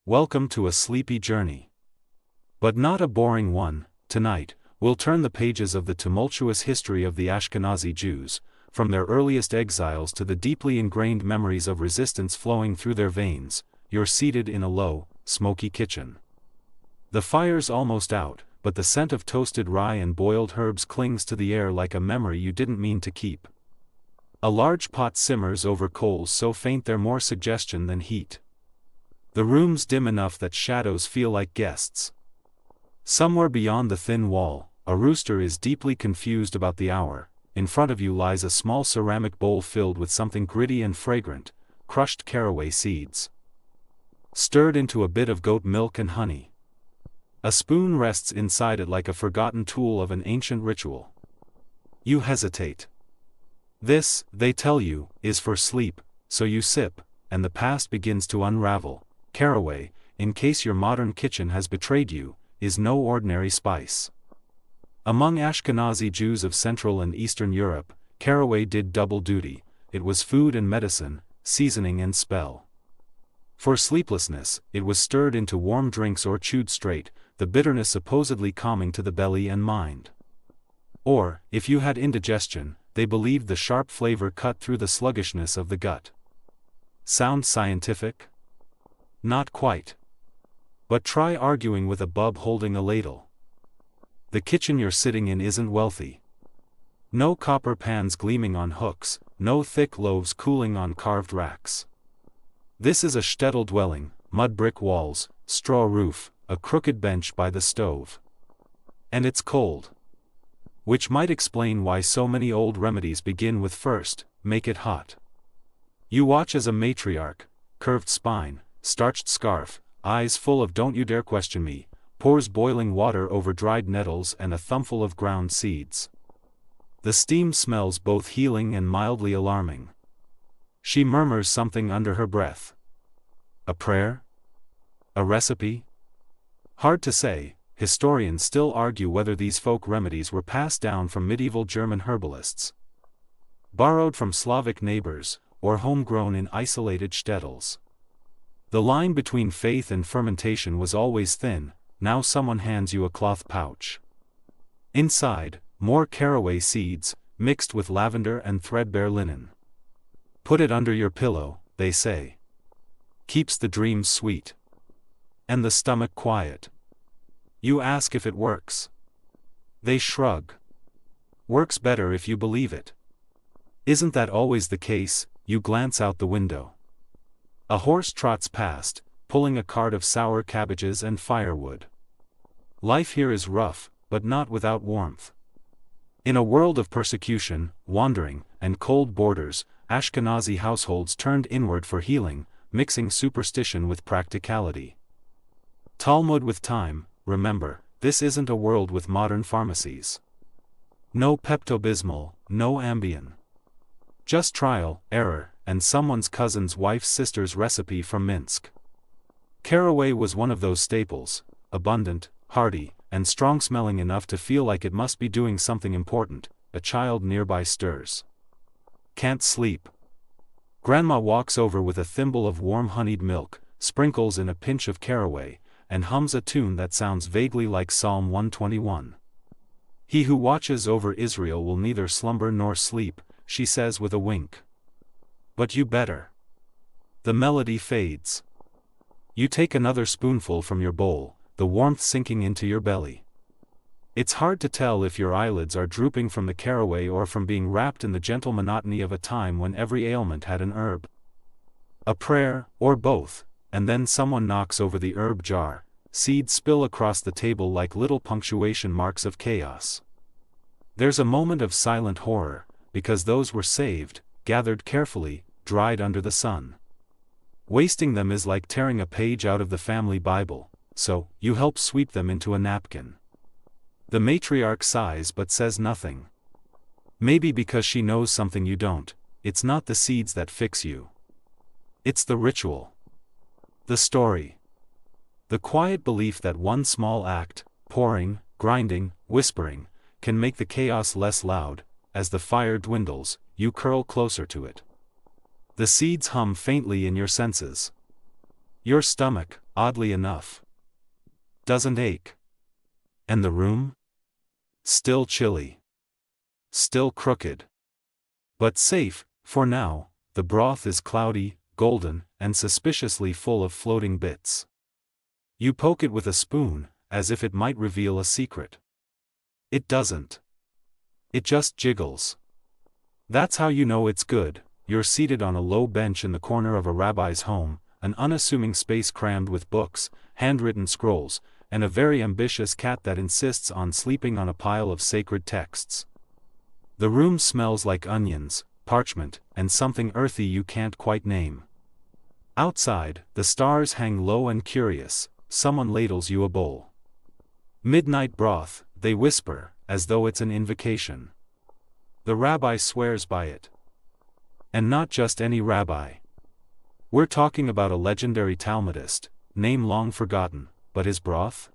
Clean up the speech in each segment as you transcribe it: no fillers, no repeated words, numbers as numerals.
Welcome to a sleepy journey. But not a boring one. Tonight, we'll turn the pages of the tumultuous history of the Ashkenazi Jews, from their earliest exiles to the deeply ingrained memories of resistance flowing through their veins. You're seated in a low, smoky kitchen. The fire's almost out, but the scent of toasted rye and boiled herbs clings to the air like a memory you didn't mean to keep. A large pot simmers over coals so faint they're more suggestion than heat. The room's dim enough that shadows feel like guests. Somewhere beyond the thin wall, a rooster is deeply confused about the hour. In front of you lies a small ceramic bowl filled with something gritty and fragrant, crushed caraway seeds, stirred into a bit of goat milk and honey. A spoon rests inside it like a forgotten tool of an ancient ritual. You hesitate. This, they tell you, is for sleep, so you sip, and the past begins to unravel. Caraway, in case your modern kitchen has betrayed you, is no ordinary spice. Among Ashkenazi Jews of Central and Eastern Europe, caraway did double duty. It was food and medicine, seasoning and spell. For sleeplessness, it was stirred into warm drinks or chewed straight, the bitterness supposedly calming to the belly and mind. Or, if you had indigestion, they believed the sharp flavor cut through the sluggishness of the gut. Sound scientific? Not quite. But try arguing with a bub holding a ladle. The kitchen you're sitting in isn't wealthy. No copper pans gleaming on hooks, no thick loaves cooling on carved racks. This is a shtetl dwelling, mud brick walls, straw roof, a crooked bench by the stove. And it's cold. Which might explain why so many old remedies begin with first, make it hot. You watch as a matriarch, curved spine, starched scarf, eyes full of don't you dare question me, pours boiling water over dried nettles and a thumbful of ground seeds. The steam smells both healing and mildly alarming. She murmurs something under her breath. A prayer? A recipe? Hard to say. Historians still argue whether these folk remedies were passed down from medieval German herbalists, borrowed from Slavic neighbors, or homegrown in isolated shtetls. The line between faith and fermentation was always thin. Now someone hands you a cloth pouch. Inside, more caraway seeds, mixed with lavender and threadbare linen. Put it under your pillow, they say. Keeps the dreams sweet. And the stomach quiet. You ask if it works. They shrug. Works better if you believe it. Isn't that always the case? You glance out the window. A horse trots past, pulling a cart of sour cabbages and firewood. Life here is rough, but not without warmth. In a world of persecution, wandering, and cold borders, Ashkenazi households turned inward for healing, mixing superstition with practicality. Talmud with time. Remember, this isn't a world with modern pharmacies. No Pepto-Bismol, no Ambien. Just trial, error, and someone's cousin's wife's sister's recipe from Minsk. Caraway was one of those staples, abundant, hearty, and strong-smelling enough to feel like it must be doing something important. A child nearby stirs. Can't sleep. Grandma walks over with a thimble of warm honeyed milk, sprinkles in a pinch of caraway, and hums a tune that sounds vaguely like Psalm 121. He who watches over Israel will neither slumber nor sleep, she says with a wink. But you better. The melody fades. You take another spoonful from your bowl, the warmth sinking into your belly. It's hard to tell if your eyelids are drooping from the caraway or from being wrapped in the gentle monotony of a time when every ailment had an herb. A prayer, or both. And then someone knocks over the herb jar. Seeds spill across the table like little punctuation marks of chaos. There's a moment of silent horror, because those were saved, gathered carefully, dried under the sun. Wasting them is like tearing a page out of the family Bible, so you help sweep them into a napkin. The matriarch sighs but says nothing. Maybe because she knows something you don't. It's not the seeds that fix you. It's the ritual. The story. The quiet belief that one small act, pouring, grinding, whispering, can make the chaos less loud. As the fire dwindles, you curl closer to it. The seeds hum faintly in your senses. Your stomach, oddly enough, doesn't ache. And the room? Still chilly. Still crooked. But safe, for now. The broth is cloudy, golden, and suspiciously full of floating bits. You poke it with a spoon, as if it might reveal a secret. It doesn't. It just jiggles. That's how you know it's good. You're seated on a low bench in the corner of a rabbi's home, an unassuming space crammed with books, handwritten scrolls, and a very ambitious cat that insists on sleeping on a pile of sacred texts. The room smells like onions, parchment, and something earthy you can't quite name. Outside, the stars hang low and curious. Someone ladles you a bowl. Midnight broth, they whisper, as though it's an invocation. The rabbi swears by it. And not just any rabbi. We're talking about a legendary Talmudist, name long forgotten, but his broth?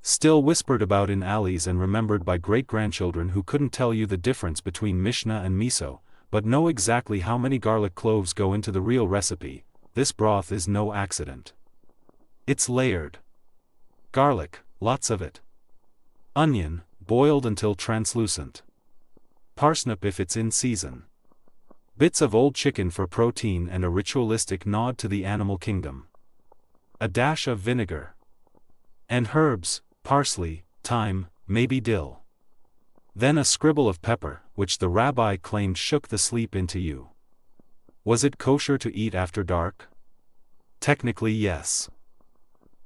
Still whispered about in alleys and remembered by great-grandchildren who couldn't tell you the difference between Mishnah and miso, but know exactly how many garlic cloves go into the real recipe. This broth is no accident. It's layered. Garlic, lots of it. Onion, boiled until translucent. Parsnip if it's in season. Bits of old chicken for protein and a ritualistic nod to the animal kingdom. A dash of vinegar. And herbs, parsley, thyme, maybe dill. Then a scribble of pepper, which the rabbi claimed shook the sleep into you. Was it kosher to eat after dark? Technically yes.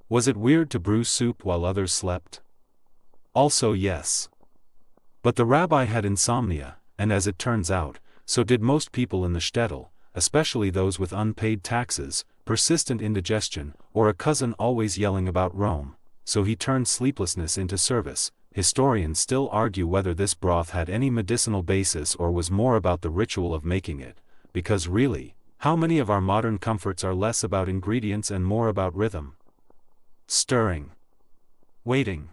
Was it weird to brew soup while others slept? Also yes. But the rabbi had insomnia, and as it turns out, so did most people in the shtetl, especially those with unpaid taxes, persistent indigestion, or a cousin always yelling about Rome, so he turned sleeplessness into service. Historians still argue whether this broth had any medicinal basis or was more about the ritual of making it, because really, how many of our modern comforts are less about ingredients and more about rhythm? Stirring. Waiting.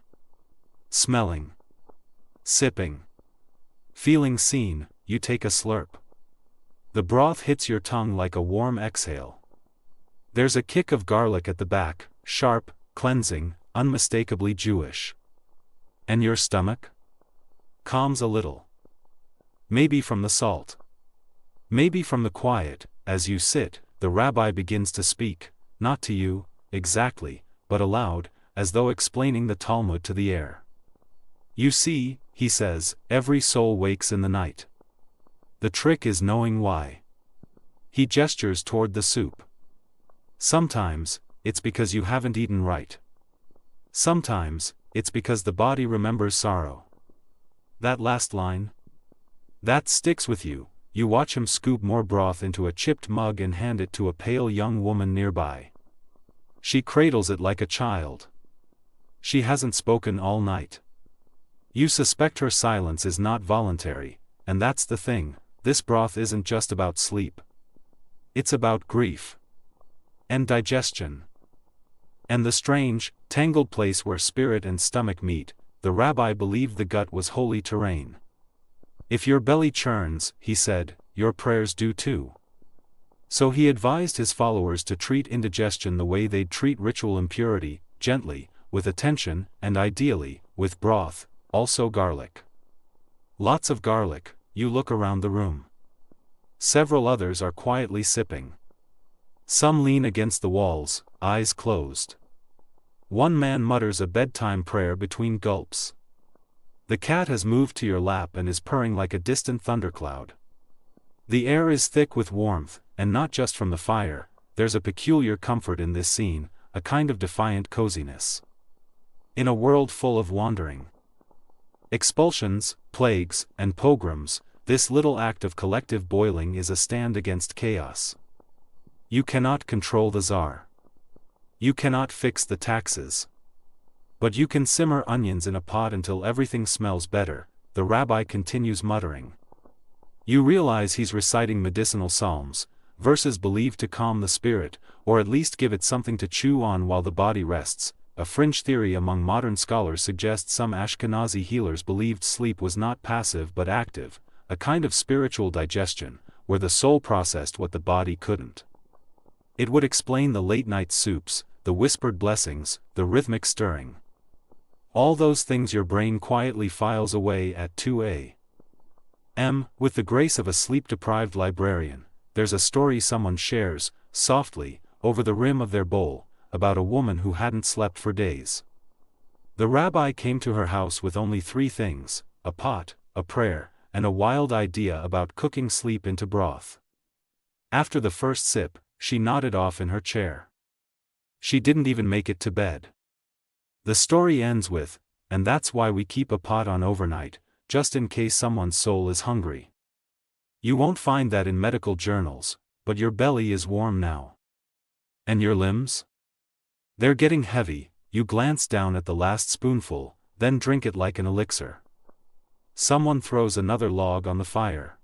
Smelling. Sipping. Feeling seen. You take a slurp. The broth hits your tongue like a warm exhale. There's a kick of garlic at the back, sharp, cleansing, unmistakably Jewish. And your stomach? Calms a little. Maybe from the salt. Maybe from the quiet. As you sit, the rabbi begins to speak, not to you, exactly, but aloud, as though explaining the Talmud to the air. You see, he says, every soul wakes in the night. The trick is knowing why. He gestures toward the soup. Sometimes, it's because you haven't eaten right. Sometimes, it's because the body remembers sorrow. That last line? That sticks with you. You watch him scoop more broth into a chipped mug and hand it to a pale young woman nearby. She cradles it like a child. She hasn't spoken all night. You suspect her silence is not voluntary, and that's the thing, this broth isn't just about sleep. It's about grief. And digestion. And the strange, tangled place where spirit and stomach meet. The rabbi believed the gut was holy terrain. If your belly churns, he said, your prayers do too. So he advised his followers to treat indigestion the way they'd treat ritual impurity, gently, with attention, and ideally, with broth, also garlic. Lots of garlic. You look around the room. Several others are quietly sipping. Some lean against the walls, eyes closed. One man mutters a bedtime prayer between gulps. The cat has moved to your lap and is purring like a distant thundercloud. The air is thick with warmth, and not just from the fire. There's a peculiar comfort in this scene, a kind of defiant coziness. In a world full of wandering expulsions, plagues, and pogroms, this little act of collective boiling is a stand against chaos. You cannot control the czar. You cannot fix the taxes. But you can simmer onions in a pot until everything smells better, the rabbi continues muttering. You realize he's reciting medicinal psalms, verses believed to calm the spirit, or at least give it something to chew on while the body rests. A fringe theory among modern scholars suggests some Ashkenazi healers believed sleep was not passive but active, a kind of spiritual digestion, where the soul processed what the body couldn't. It would explain the late-night soups, the whispered blessings, the rhythmic stirring. All those things your brain quietly files away at 2 a.m. With the grace of a sleep-deprived librarian, there's a story someone shares, softly, over the rim of their bowl, about a woman who hadn't slept for days. The rabbi came to her house with only 3 things: a pot, a prayer, and a wild idea about cooking sleep into broth. After the first sip, she nodded off in her chair. She didn't even make it to bed. The story ends with, "And that's why we keep a pot on overnight, just in case someone's soul is hungry." You won't find that in medical journals, but your belly is warm now. And your limbs? They're getting heavy. You glance down at the last spoonful, then drink it like an elixir. Someone throws another log on the fire.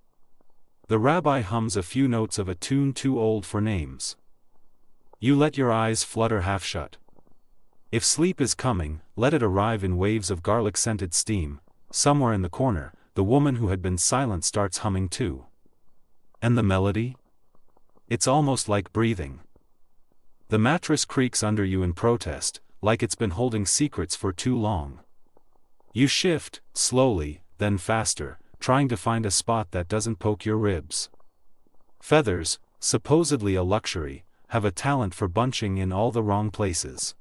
The rabbi hums a few notes of a tune too old for names. You let your eyes flutter half shut. If sleep is coming, let it arrive in waves of garlic-scented steam. Somewhere in the corner, the woman who had been silent starts humming too. And the melody? It's almost like breathing. The mattress creaks under you in protest, like it's been holding secrets for too long. You shift, slowly, then faster, trying to find a spot that doesn't poke your ribs. Feathers, supposedly a luxury, have a talent for bunching in all the wrong places.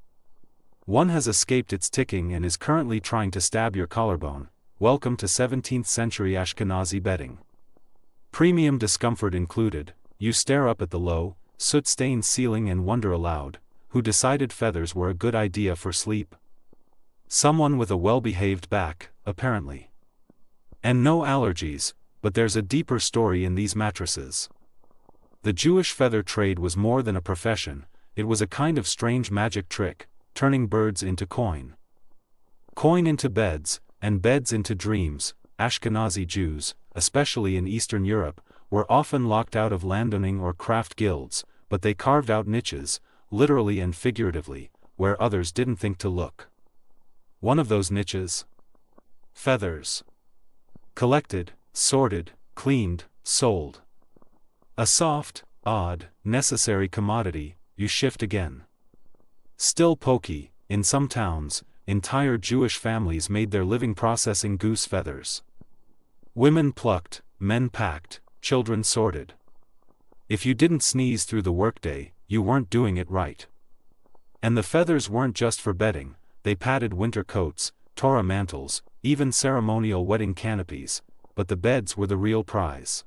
One has escaped its ticking and is currently trying to stab your collarbone. Welcome to 17th century Ashkenazi bedding. Premium discomfort included. You stare up at the low, soot-stained ceiling and wonder aloud, who decided feathers were a good idea for sleep? Someone with a well-behaved back, apparently. And no allergies, but there's a deeper story in these mattresses. The Jewish feather trade was more than a profession, it was a kind of strange magic trick, turning birds into coin. Coin into beds, and beds into dreams. Ashkenazi Jews, especially in Eastern Europe, were often locked out of landowning or craft guilds, but they carved out niches, literally and figuratively, where others didn't think to look. One of those niches? Feathers. Collected, sorted, cleaned, sold. A soft, odd, necessary commodity. You shift again. Still pokey, in some towns, entire Jewish families made their living processing goose feathers. Women plucked, men packed, children sorted. If you didn't sneeze through the workday, you weren't doing it right. And the feathers weren't just for bedding, they padded winter coats, Torah mantles, even ceremonial wedding canopies, but the beds were the real prize.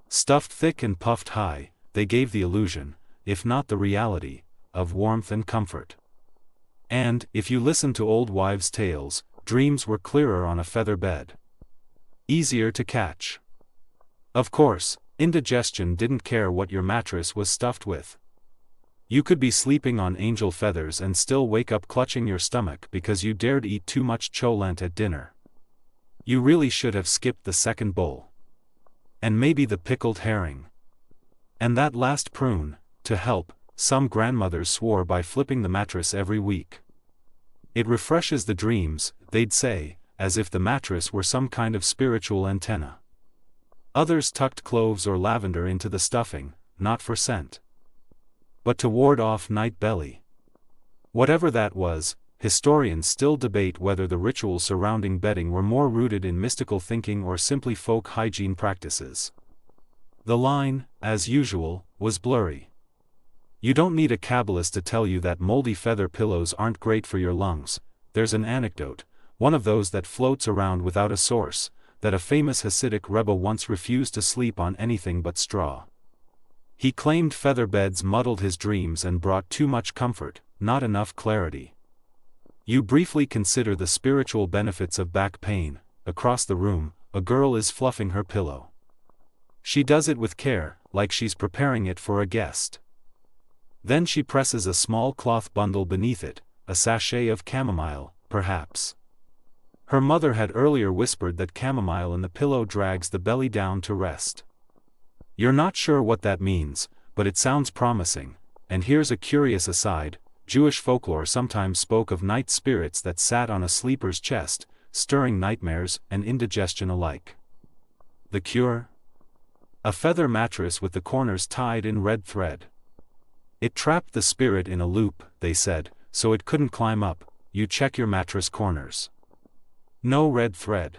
Stuffed thick and puffed high, they gave the illusion, if not the reality, of warmth and comfort. And, if you listened to old wives' tales, dreams were clearer on a feather bed. Easier to catch. Of course, indigestion didn't care what your mattress was stuffed with. You could be sleeping on angel feathers and still wake up clutching your stomach because you dared eat too much cholent at dinner. You really should have skipped the second bowl. And maybe the pickled herring. And that last prune, to help, some grandmothers swore by flipping the mattress every week. It refreshes the dreams, they'd say, as if the mattress were some kind of spiritual antenna. Others tucked cloves or lavender into the stuffing, not for scent, but to ward off night belly. Whatever that was, historians still debate whether the rituals surrounding bedding were more rooted in mystical thinking or simply folk hygiene practices. The line, as usual, was blurry. You don't need a Kabbalist to tell you that moldy feather pillows aren't great for your lungs. There's an anecdote, one of those that floats around without a source, that a famous Hasidic rebbe once refused to sleep on anything but straw. He claimed feather beds muddled his dreams and brought too much comfort, not enough clarity. You briefly consider the spiritual benefits of back pain. Across the room, a girl is fluffing her pillow. She does it with care, like she's preparing it for a guest. Then she presses a small cloth bundle beneath it, a sachet of chamomile, perhaps. Her mother had earlier whispered that chamomile in the pillow drags the belly down to rest. You're not sure what that means, but it sounds promising. And here's a curious aside, Jewish folklore sometimes spoke of night spirits that sat on a sleeper's chest, stirring nightmares and indigestion alike. The cure? A feather mattress with the corners tied in red thread. It trapped the spirit in a loop, they said, so it couldn't climb up. You check your mattress corners. No red thread.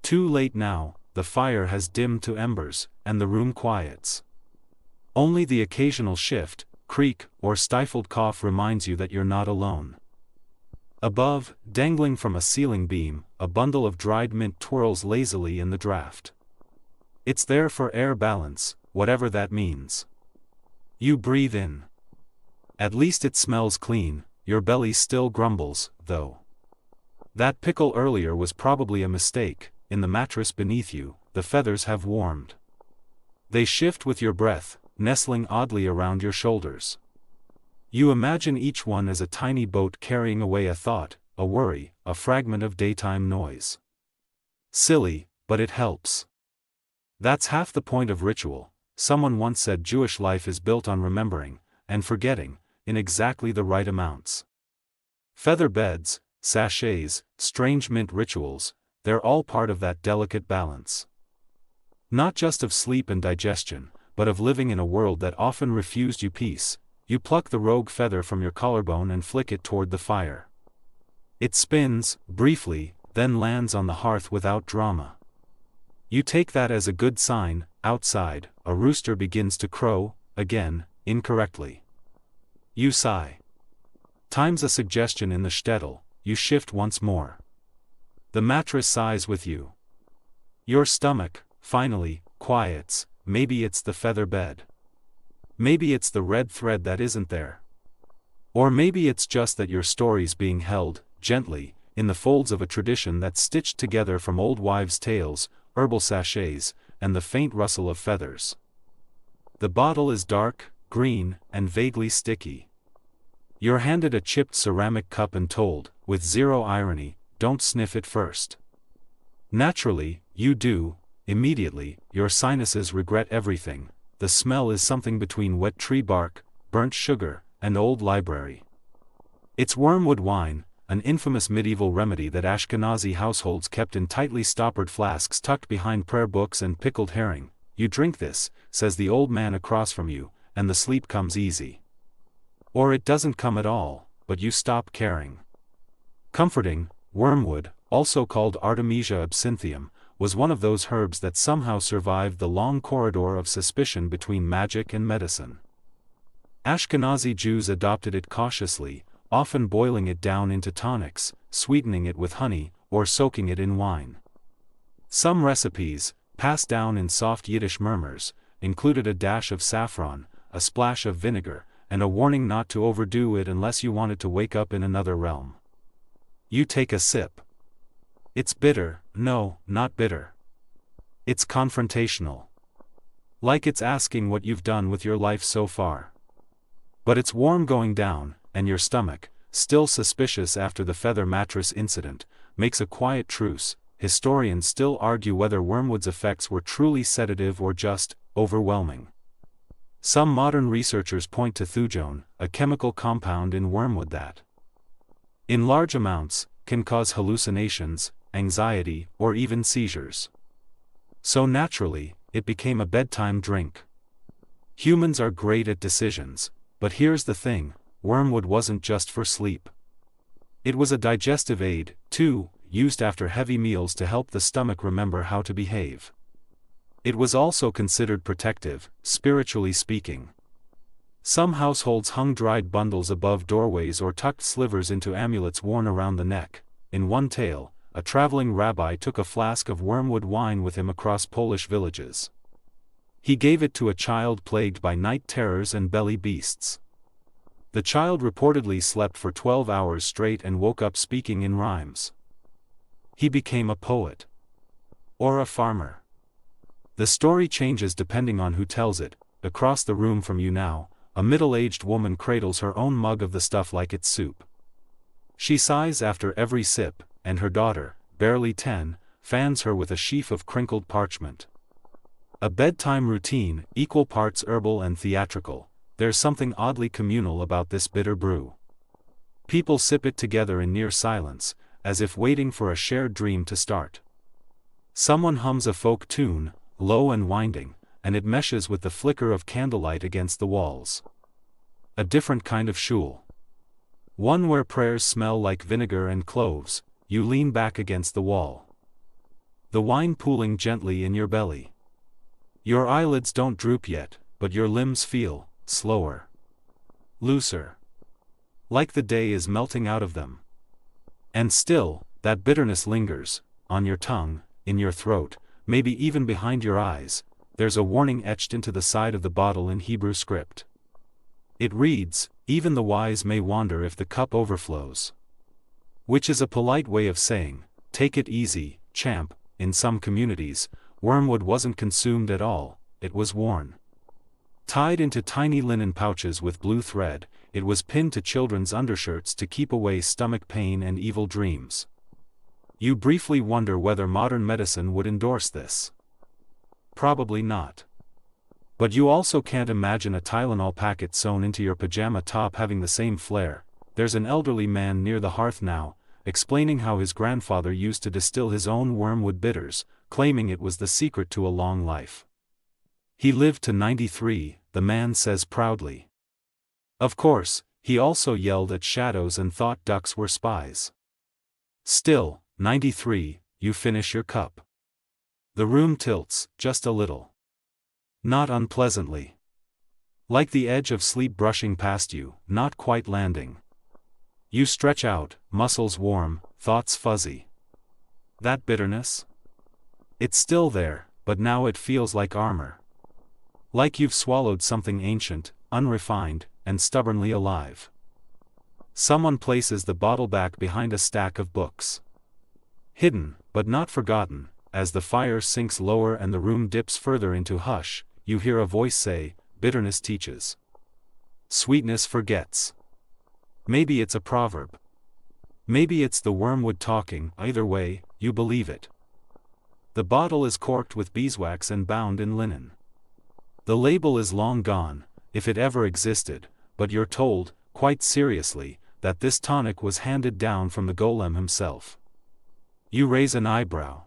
Too late now, the fire has dimmed to embers, and the room quiets. Only the occasional shift, creak, or stifled cough reminds you that you're not alone. Above, dangling from a ceiling beam, a bundle of dried mint twirls lazily in the draft. It's there for air balance, whatever that means. You breathe in. At least it smells clean. Your belly still grumbles, though. That pickle earlier was probably a mistake. In the mattress beneath you, the feathers have warmed. They shift with your breath, nestling oddly around your shoulders. You imagine each one as a tiny boat carrying away a thought, a worry, a fragment of daytime noise. Silly, but it helps. That's half the point of ritual. Someone once said Jewish life is built on remembering, and forgetting, in exactly the right amounts. Feather beds, sachets, strange mint rituals, they're all part of that delicate balance. Not just of sleep and digestion, but of living in a world that often refused you peace. You pluck the rogue feather from your collarbone and flick it toward the fire. It spins, briefly, then lands on the hearth without drama. You take that as a good sign. Outside, a rooster begins to crow, again, incorrectly. You sigh. Time's a suggestion in the shtetl. You shift once more. The mattress sighs with you. Your stomach, finally, quiets. Maybe it's the feather bed. Maybe it's the red thread that isn't there. Or maybe it's just that your story's being held, gently, in the folds of a tradition that's stitched together from old wives' tales, herbal sachets, and the faint rustle of feathers. The bottle is dark, green, and vaguely sticky. You're handed a chipped ceramic cup and told, with zero irony, don't sniff it first. Naturally, you do. Immediately, your sinuses regret everything. The smell is something between wet tree bark, burnt sugar, and old library. It's wormwood wine, an infamous medieval remedy that Ashkenazi households kept in tightly stoppered flasks tucked behind prayer books and pickled herring. You drink this, says the old man across from you, and the sleep comes easy. Or it doesn't come at all, but you stop caring. Comforting, wormwood, also called Artemisia absinthium, was one of those herbs that somehow survived the long corridor of suspicion between magic and medicine. Ashkenazi Jews adopted it cautiously, often boiling it down into tonics, sweetening it with honey, or soaking it in wine. Some recipes, passed down in soft Yiddish murmurs, included a dash of saffron, a splash of vinegar, and a warning not to overdo it unless you wanted to wake up in another realm. You take a sip. It's bitter. No, not bitter. It's confrontational. Like it's asking what you've done with your life so far. But it's warm going down, and your stomach, still suspicious after the feather mattress incident, makes a quiet truce. Historians still argue whether wormwood's effects were truly sedative or just overwhelming. Some modern researchers point to thujone, a chemical compound in wormwood that, in large amounts, can cause hallucinations, anxiety, or even seizures. So naturally, it became a bedtime drink. Humans are great at decisions, but here's the thing, wormwood wasn't just for sleep. It was a digestive aid, too, used after heavy meals to help the stomach remember how to behave. It was also considered protective, spiritually speaking. Some households hung dried bundles above doorways or tucked slivers into amulets worn around the neck. In one tale, a traveling rabbi took a flask of wormwood wine with him across Polish villages. He gave it to a child plagued by night terrors and belly beasts. The child reportedly slept for 12 hours straight and woke up speaking in rhymes. He became a poet. Or a farmer. The story changes depending on who tells it. Across the room from you now, a middle-aged woman cradles her own mug of the stuff like it's soup. She sighs after every sip, and her daughter, barely 10, fans her with a sheaf of crinkled parchment. A bedtime routine, equal parts herbal and theatrical. There's something oddly communal about this bitter brew. People sip it together in near silence, as if waiting for a shared dream to start. Someone hums a folk tune, low and winding, and it meshes with the flicker of candlelight against the walls. a different kind of shul. One where prayers smell like vinegar and cloves. You lean back against the wall. The wine pooling gently in your belly. Your eyelids don't droop yet, but your limbs feel slower, looser. Like the day is melting out of them. And still, that bitterness lingers, on your tongue, in your throat, maybe even behind your eyes. There's a warning etched into the side of the bottle in Hebrew script. It reads, "Even the wise may wander if the cup overflows." Which is a polite way of saying, take it easy, champ. In some communities, wormwood wasn't consumed at all, it was worn. Tied into tiny linen pouches with blue thread, it was pinned to children's undershirts to keep away stomach pain and evil dreams. You briefly wonder whether modern medicine would endorse this. Probably not. But you also can't imagine a Tylenol packet sewn into your pajama top having the same flair. There's an elderly man near the hearth now, explaining how his grandfather used to distill his own wormwood bitters, claiming it was the secret to a long life. He lived to 93, the man says proudly. Of course, he also yelled at shadows and thought ducks were spies. Still, 93, you finish your cup. The room tilts, just a little. Not unpleasantly. Like the edge of sleep brushing past you, not quite landing. You stretch out, muscles warm, thoughts fuzzy. That bitterness? It's still there, but now it feels like armor. Like you've swallowed something ancient, unrefined, and stubbornly alive. Someone places the bottle back behind a stack of books. Hidden, but not forgotten, as the fire sinks lower and the room dips further into hush, you hear a voice say, "Bitterness teaches. Sweetness forgets." Maybe it's a proverb. Maybe it's the wormwood talking. Either way, you believe it. The bottle is corked with beeswax and bound in linen. The label is long gone, if it ever existed, but you're told, quite seriously, that this tonic was handed down from the Golem himself. You raise an eyebrow.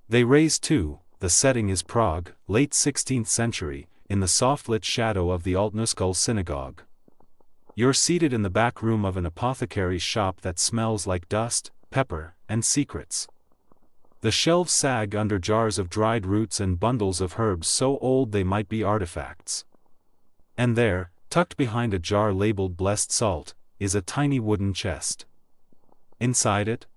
They raise too. The setting is Prague, late 16th century, in the soft-lit shadow of the Altnuskul synagogue. You're seated in the back room of an apothecary's shop that smells like dust, pepper, and secrets. The shelves sag under jars of dried roots and bundles of herbs so old they might be artifacts. And there, tucked behind a jar labeled blessed salt, is a tiny wooden chest. Inside it,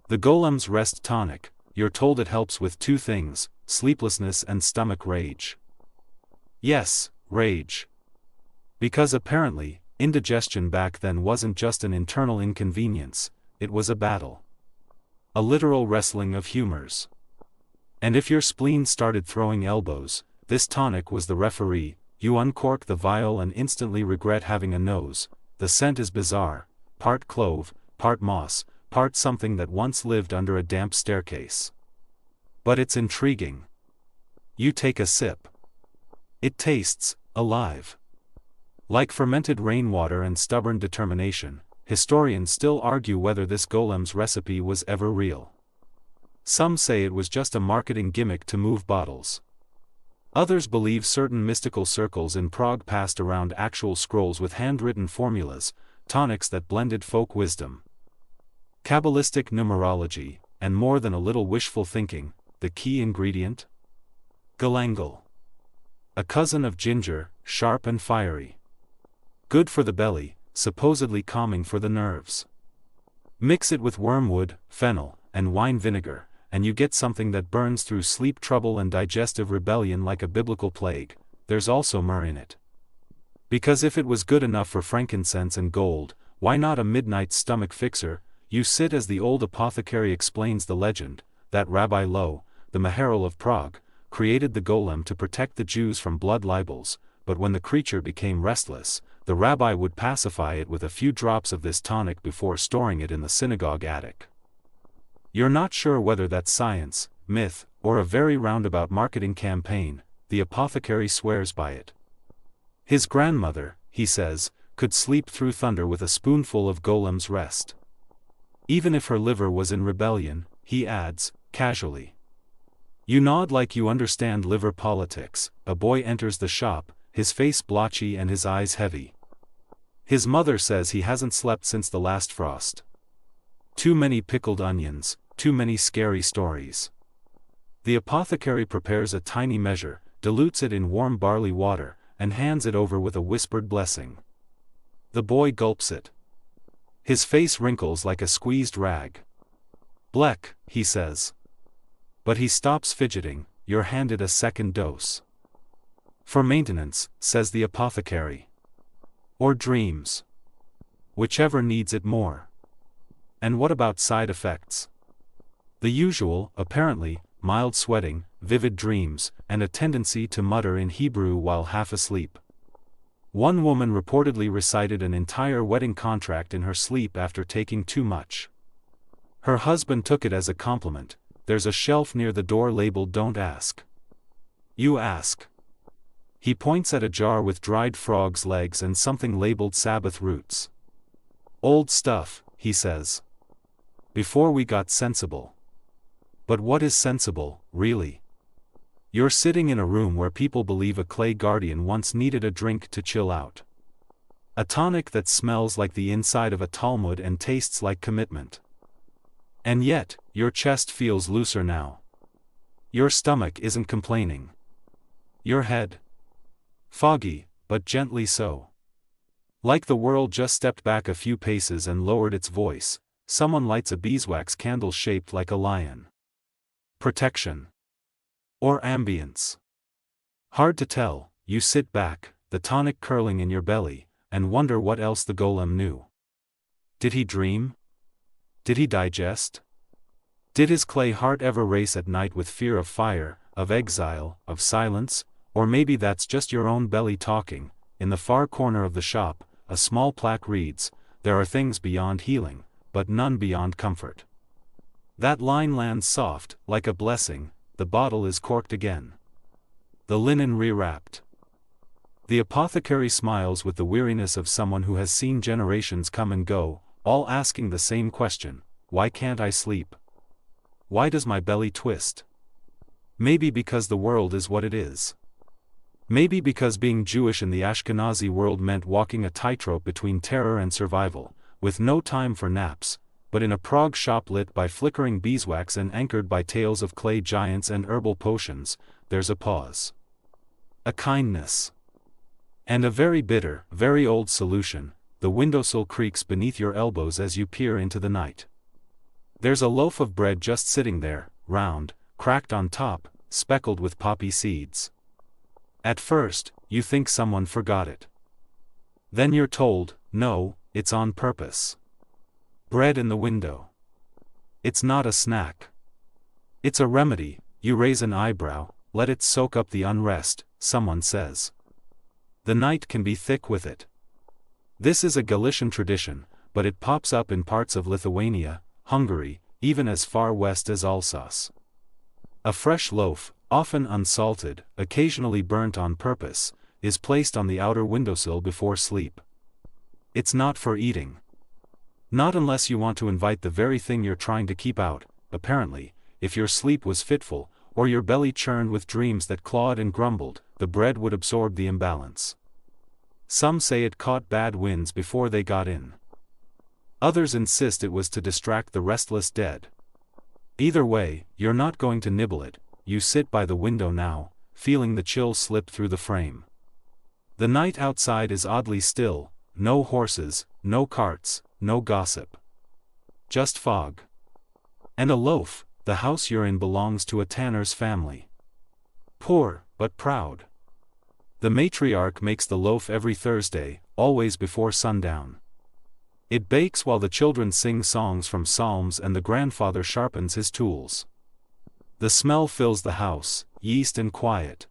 the Golem's rest tonic. You're told it helps with two things, sleeplessness and stomach rage. Yes, rage. Because apparently, indigestion back then wasn't just an internal inconvenience, it was a battle. A literal wrestling of humors. And if your spleen started throwing elbows, this tonic was the referee. You uncork the vial and instantly regret having a nose. The scent is bizarre, part clove, part moss, part something that once lived under a damp staircase. But it's intriguing. You take a sip. It tastes alive. Like fermented rainwater and stubborn determination, historians still argue whether this Golem's recipe was ever real. Some say it was just a marketing gimmick to move bottles. Others believe certain mystical circles in Prague passed around actual scrolls with handwritten formulas, tonics that blended folk wisdom, Kabbalistic numerology, and more than a little wishful thinking. The key ingredient? Galangal. A cousin of ginger, sharp and fiery. Good for the belly, supposedly calming for the nerves. Mix it with wormwood, fennel, and wine vinegar, and you get something that burns through sleep trouble and digestive rebellion like a biblical plague. There's also myrrh in it. Because if it was good enough for frankincense and gold, why not a midnight stomach fixer? You sit as the old apothecary explains the legend, that Rabbi Lowe, the Maharal of Prague, created the Golem to protect the Jews from blood libels, but when the creature became restless, the rabbi would pacify it with a few drops of this tonic before storing it in the synagogue attic. You're not sure whether that's science, myth, or a very roundabout marketing campaign. The apothecary swears by it. His grandmother, he says, could sleep through thunder with a spoonful of Golem's rest. Even if her liver was in rebellion, he adds, casually. You nod like you understand liver politics. A boy enters the shop, his face blotchy and his eyes heavy. His mother says he hasn't slept since the last frost. Too many pickled onions, too many scary stories. The apothecary prepares a tiny measure, dilutes it in warm barley water, and hands it over with a whispered blessing. The boy gulps it. His face wrinkles like a squeezed rag. "Bleck," he says. But he stops fidgeting. "You're handed a second dose. For maintenance," says the apothecary. "Or dreams. Whichever needs it more." "And what about side effects?" "The usual, apparently, mild sweating, vivid dreams, and a tendency to mutter in Hebrew while half asleep." One woman reportedly recited an entire wedding contract in her sleep after taking too much. Her husband took it as a compliment. "There's a shelf near the door labeled 'Don't ask.' You ask." He points at a jar with dried frog's legs and something labeled Sabbath roots. "Old stuff," he says. "Before we got sensible." But what is sensible, really? You're sitting in a room where people believe a clay guardian once needed a drink to chill out. A tonic that smells like the inside of a Talmud and tastes like commitment. And yet, your chest feels looser now. Your stomach isn't complaining. Your head? Foggy, but gently so. Like the world just stepped back a few paces and lowered its voice. Someone lights a beeswax candle shaped like a lion. Protection. Or ambience. Hard to tell. You sit back, the tonic curling in your belly, and wonder what else the golem knew. Did he dream? Did he digest? Did his clay heart ever race at night with fear of fire, of exile, of silence? Or maybe that's just your own belly talking. In the far corner of the shop, a small plaque reads, "There are things beyond healing, but none beyond comfort." That line lands soft, like a blessing. The bottle is corked again. The linen rewrapped. The apothecary smiles with the weariness of someone who has seen generations come and go, all asking the same question: why can't I sleep? Why does my belly twist? Maybe because the world is what it is. Maybe because being Jewish in the Ashkenazi world meant walking a tightrope between terror and survival, with no time for naps, but in a Prague shop lit by flickering beeswax and anchored by tales of clay giants and herbal potions, there's a pause. A kindness. And a very bitter, very old solution. The windowsill creaks beneath your elbows as you peer into the night. There's a loaf of bread just sitting there, round, cracked on top, speckled with poppy seeds. At first, you think someone forgot it. Then you're told, no, it's on purpose. Bread in the window. It's not a snack. It's a remedy. You raise an eyebrow. Let it soak up the unrest, someone says. The night can be thick with it. This is a Galician tradition, but it pops up in parts of Lithuania, Hungary, even as far west as Alsace. A fresh loaf, often unsalted, occasionally burnt on purpose, is placed on the outer windowsill before sleep. It's not for eating. Not unless you want to invite the very thing you're trying to keep out. Apparently, if your sleep was fitful, or your belly churned with dreams that clawed and grumbled, the bread would absorb the imbalance. Some say it caught bad winds before they got in. Others insist it was to distract the restless dead. Either way, you're not going to nibble it. You sit by the window now, feeling the chill slip through the frame. The night outside is oddly still. No horses, no carts, no gossip. Just fog. And a loaf. The house you're in belongs to a tanner's family. Poor, but proud. The matriarch makes the loaf every Thursday, always before sundown. It bakes while the children sing songs from Psalms and the grandfather sharpens his tools. The smell fills the house, yeast and quiet.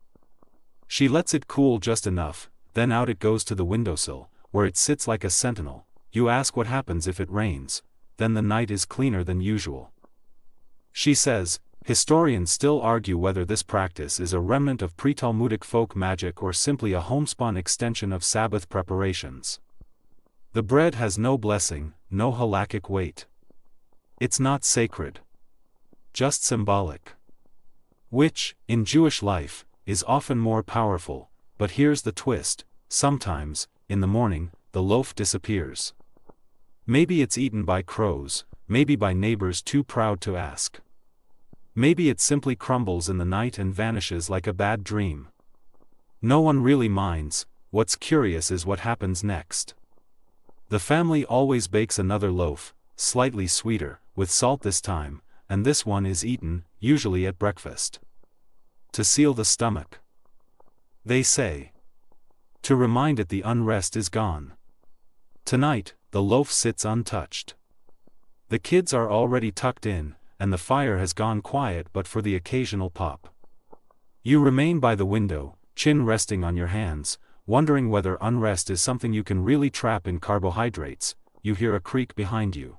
She lets it cool just enough, then out it goes to the windowsill, where it sits like a sentinel. You ask what happens if it rains. Then the night is cleaner than usual. She says, historians still argue whether this practice is a remnant of pre-Talmudic folk magic or simply a homespun extension of Sabbath preparations. The bread has no blessing, no halakhic weight. It's not sacred. Just symbolic. Which, in Jewish life, is often more powerful. But here's the twist: sometimes, in the morning, the loaf disappears. Maybe it's eaten by crows, maybe by neighbors too proud to ask. Maybe it simply crumbles in the night and vanishes like a bad dream. No one really minds. What's curious is what happens next. The family always bakes another loaf, slightly sweeter, with salt this time, and this one is eaten, usually at breakfast. To seal the stomach. They say. To remind it the unrest is gone. Tonight, the loaf sits untouched. The kids are already tucked in, and the fire has gone quiet but for the occasional pop. You remain by the window, chin resting on your hands, wondering whether unrest is something you can really trap in carbohydrates. You hear a creak behind you.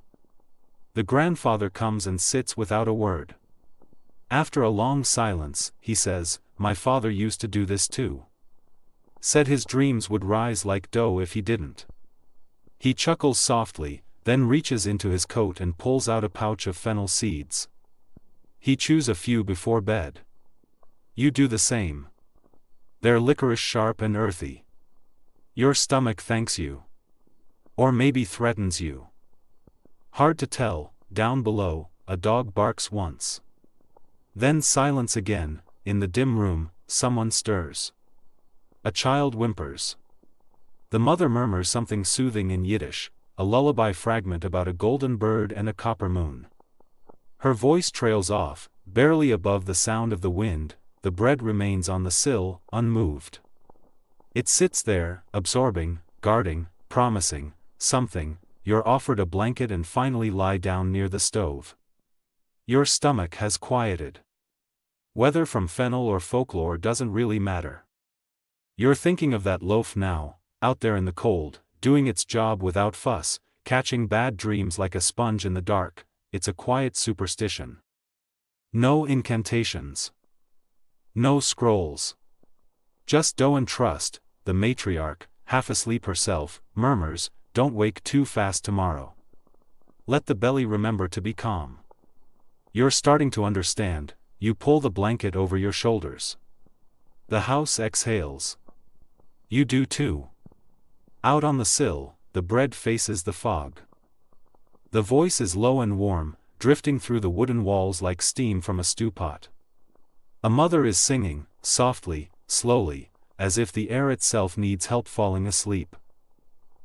The grandfather comes and sits without a word. After a long silence, he says, "My father used to do this too. Said his dreams would rise like dough if he didn't." He chuckles softly, then reaches into his coat and pulls out a pouch of fennel seeds. He chews a few before bed. You do the same. They're licorice sharp and earthy. Your stomach thanks you. Or maybe threatens you. Hard to tell. Down below, a dog barks once. Then silence again. In the dim room, someone stirs. A child whimpers. The mother murmurs something soothing in Yiddish, a lullaby fragment about a golden bird and a copper moon. Her voice trails off, barely above the sound of the wind. The bread remains on the sill, unmoved. It sits there, absorbing, guarding, promising something. You're offered a blanket and finally lie down near the stove. Your stomach has quieted. Whether from fennel or folklore doesn't really matter. You're thinking of that loaf now, out there in the cold, doing its job without fuss, catching bad dreams like a sponge in the dark. It's a quiet superstition. No incantations. No scrolls. Just dough and trust. The matriarch, half asleep herself, murmurs, "Don't wake too fast tomorrow. Let the belly remember to be calm." You're starting to understand. You pull the blanket over your shoulders. The house exhales. You do too. Out on the sill, the bread faces the fog. The voice is low and warm, drifting through the wooden walls like steam from a stew pot. A mother is singing, softly, slowly, as if the air itself needs help falling asleep.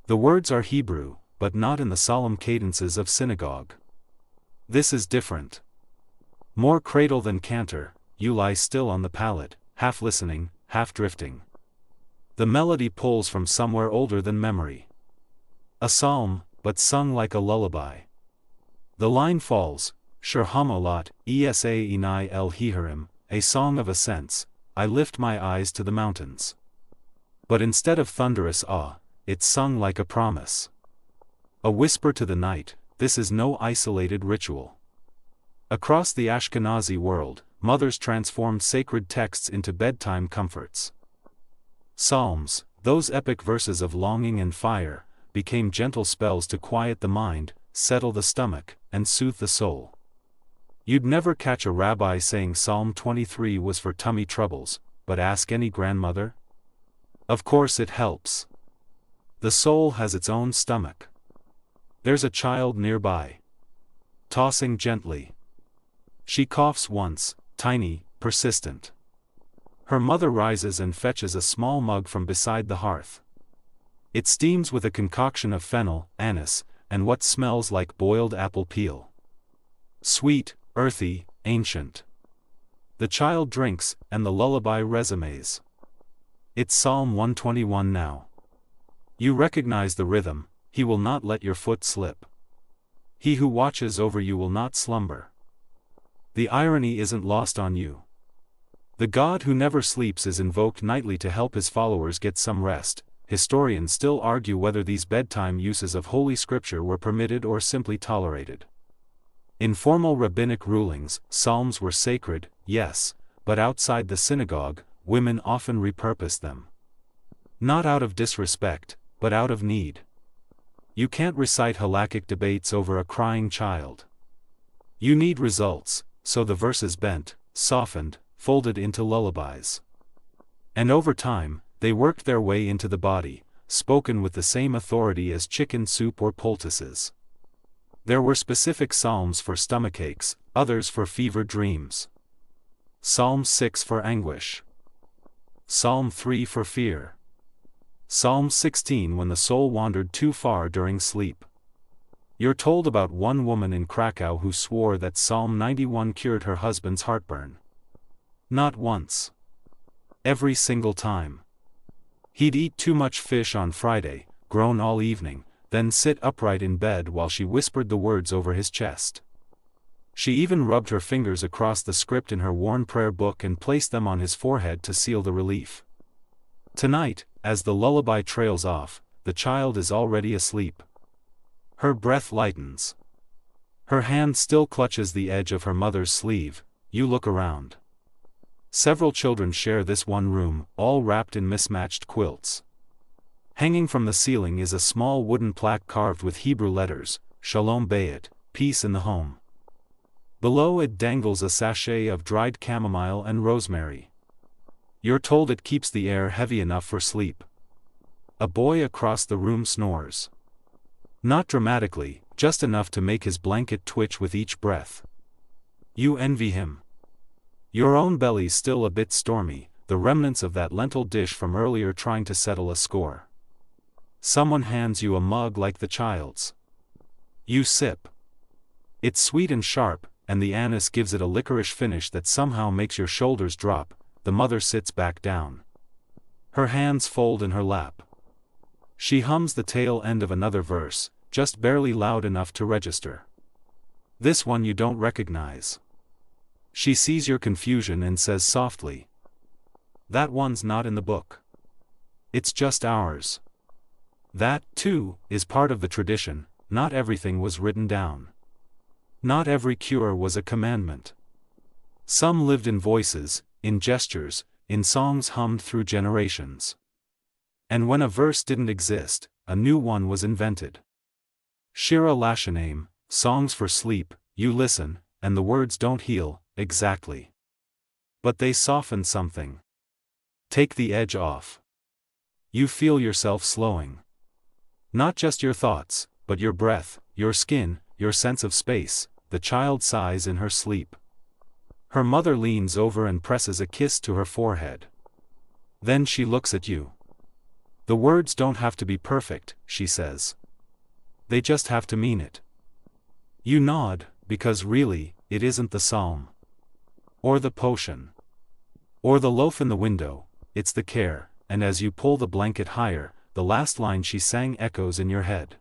The words are Hebrew, but not in the solemn cadences of synagogue. This is different. More cradle than cantor. You lie still on the pallet, half listening, half drifting. The melody pulls from somewhere older than memory. A psalm, but sung like a lullaby. The line falls, Shir Hamolat, Esa Enai El Hiharim, a song of ascents. I lift my eyes to the mountains. But instead of thunderous awe, it's sung like a promise. A whisper to the night. This is no isolated ritual. Across the Ashkenazi world, mothers transformed sacred texts into bedtime comforts. Psalms, those epic verses of longing and fire, became gentle spells to quiet the mind, settle the stomach, and soothe the soul. You'd never catch a rabbi saying Psalm 23 was for tummy troubles, but ask any grandmother. Of course it helps. The soul has its own stomach. There's a child nearby. Tossing gently. She coughs once, tiny, persistent. Her mother rises and fetches a small mug from beside the hearth. It steams with a concoction of fennel, anise, and what smells like boiled apple peel. Sweet, earthy, ancient. The child drinks, and the lullaby resumes. It's Psalm 121 now. You recognize the rhythm. He will not let your foot slip. He who watches over you will not slumber. The irony isn't lost on you. The God who never sleeps is invoked nightly to help his followers get some rest. Historians still argue whether these bedtime uses of Holy Scripture were permitted or simply tolerated. In formal rabbinic rulings, psalms were sacred, yes, but outside the synagogue, women often repurposed them. Not out of disrespect, but out of need. You can't recite halakhic debates over a crying child. You need results, so the verses bent, softened, folded into lullabies. And over time, they worked their way into the body, spoken with the same authority as chicken soup or poultices. There were specific psalms for stomachaches, others for fever dreams. Psalm 6 for anguish. Psalm 3 for fear. Psalm 16 when the soul wandered too far during sleep. You're told about one woman in Krakow who swore that Psalm 91 cured her husband's heartburn. Not once. Every single time. He'd eat too much fish on Friday, groan all evening, then sit upright in bed while she whispered the words over his chest. She even rubbed her fingers across the script in her worn prayer book and placed them on his forehead to seal the relief. Tonight, as the lullaby trails off, the child is already asleep. Her breath lightens. Her hand still clutches the edge of her mother's sleeve. You look around. Several children share this one room, all wrapped in mismatched quilts. Hanging from the ceiling is a small wooden plaque carved with Hebrew letters, Shalom Bayit, peace in the home. Below it dangles a sachet of dried chamomile and rosemary. You're told it keeps the air heavy enough for sleep. A boy across the room snores. Not dramatically, just enough to make his blanket twitch with each breath. You envy him. Your own belly's still a bit stormy, the remnants of that lentil dish from earlier trying to settle a score. Someone hands you a mug like the child's. You sip. It's sweet and sharp, and the anise gives it a licorice finish that somehow makes your shoulders drop. The mother sits back down. Her hands fold in her lap. She hums the tail end of another verse, just barely loud enough to register. This one you don't recognize. She sees your confusion and says softly, "That one's not in the book. It's just ours." That, too, is part of the tradition. Not everything was written down. Not every cure was a commandment. Some lived in voices, in gestures, in songs hummed through generations. And when a verse didn't exist, a new one was invented. Shira Lashanim, songs for sleep. You listen, and the words don't heal, exactly. But they soften something. Take the edge off. You feel yourself slowing. Not just your thoughts, but your breath, your skin, your sense of space. The child sighs in her sleep. Her mother leans over and presses a kiss to her forehead. Then she looks at you. The words don't have to be perfect, she says. They just have to mean it. You nod, because really, it isn't the psalm. Or the potion. Or the loaf in the window, it's the care, and as you pull the blanket higher, the last line she sang echoes in your head.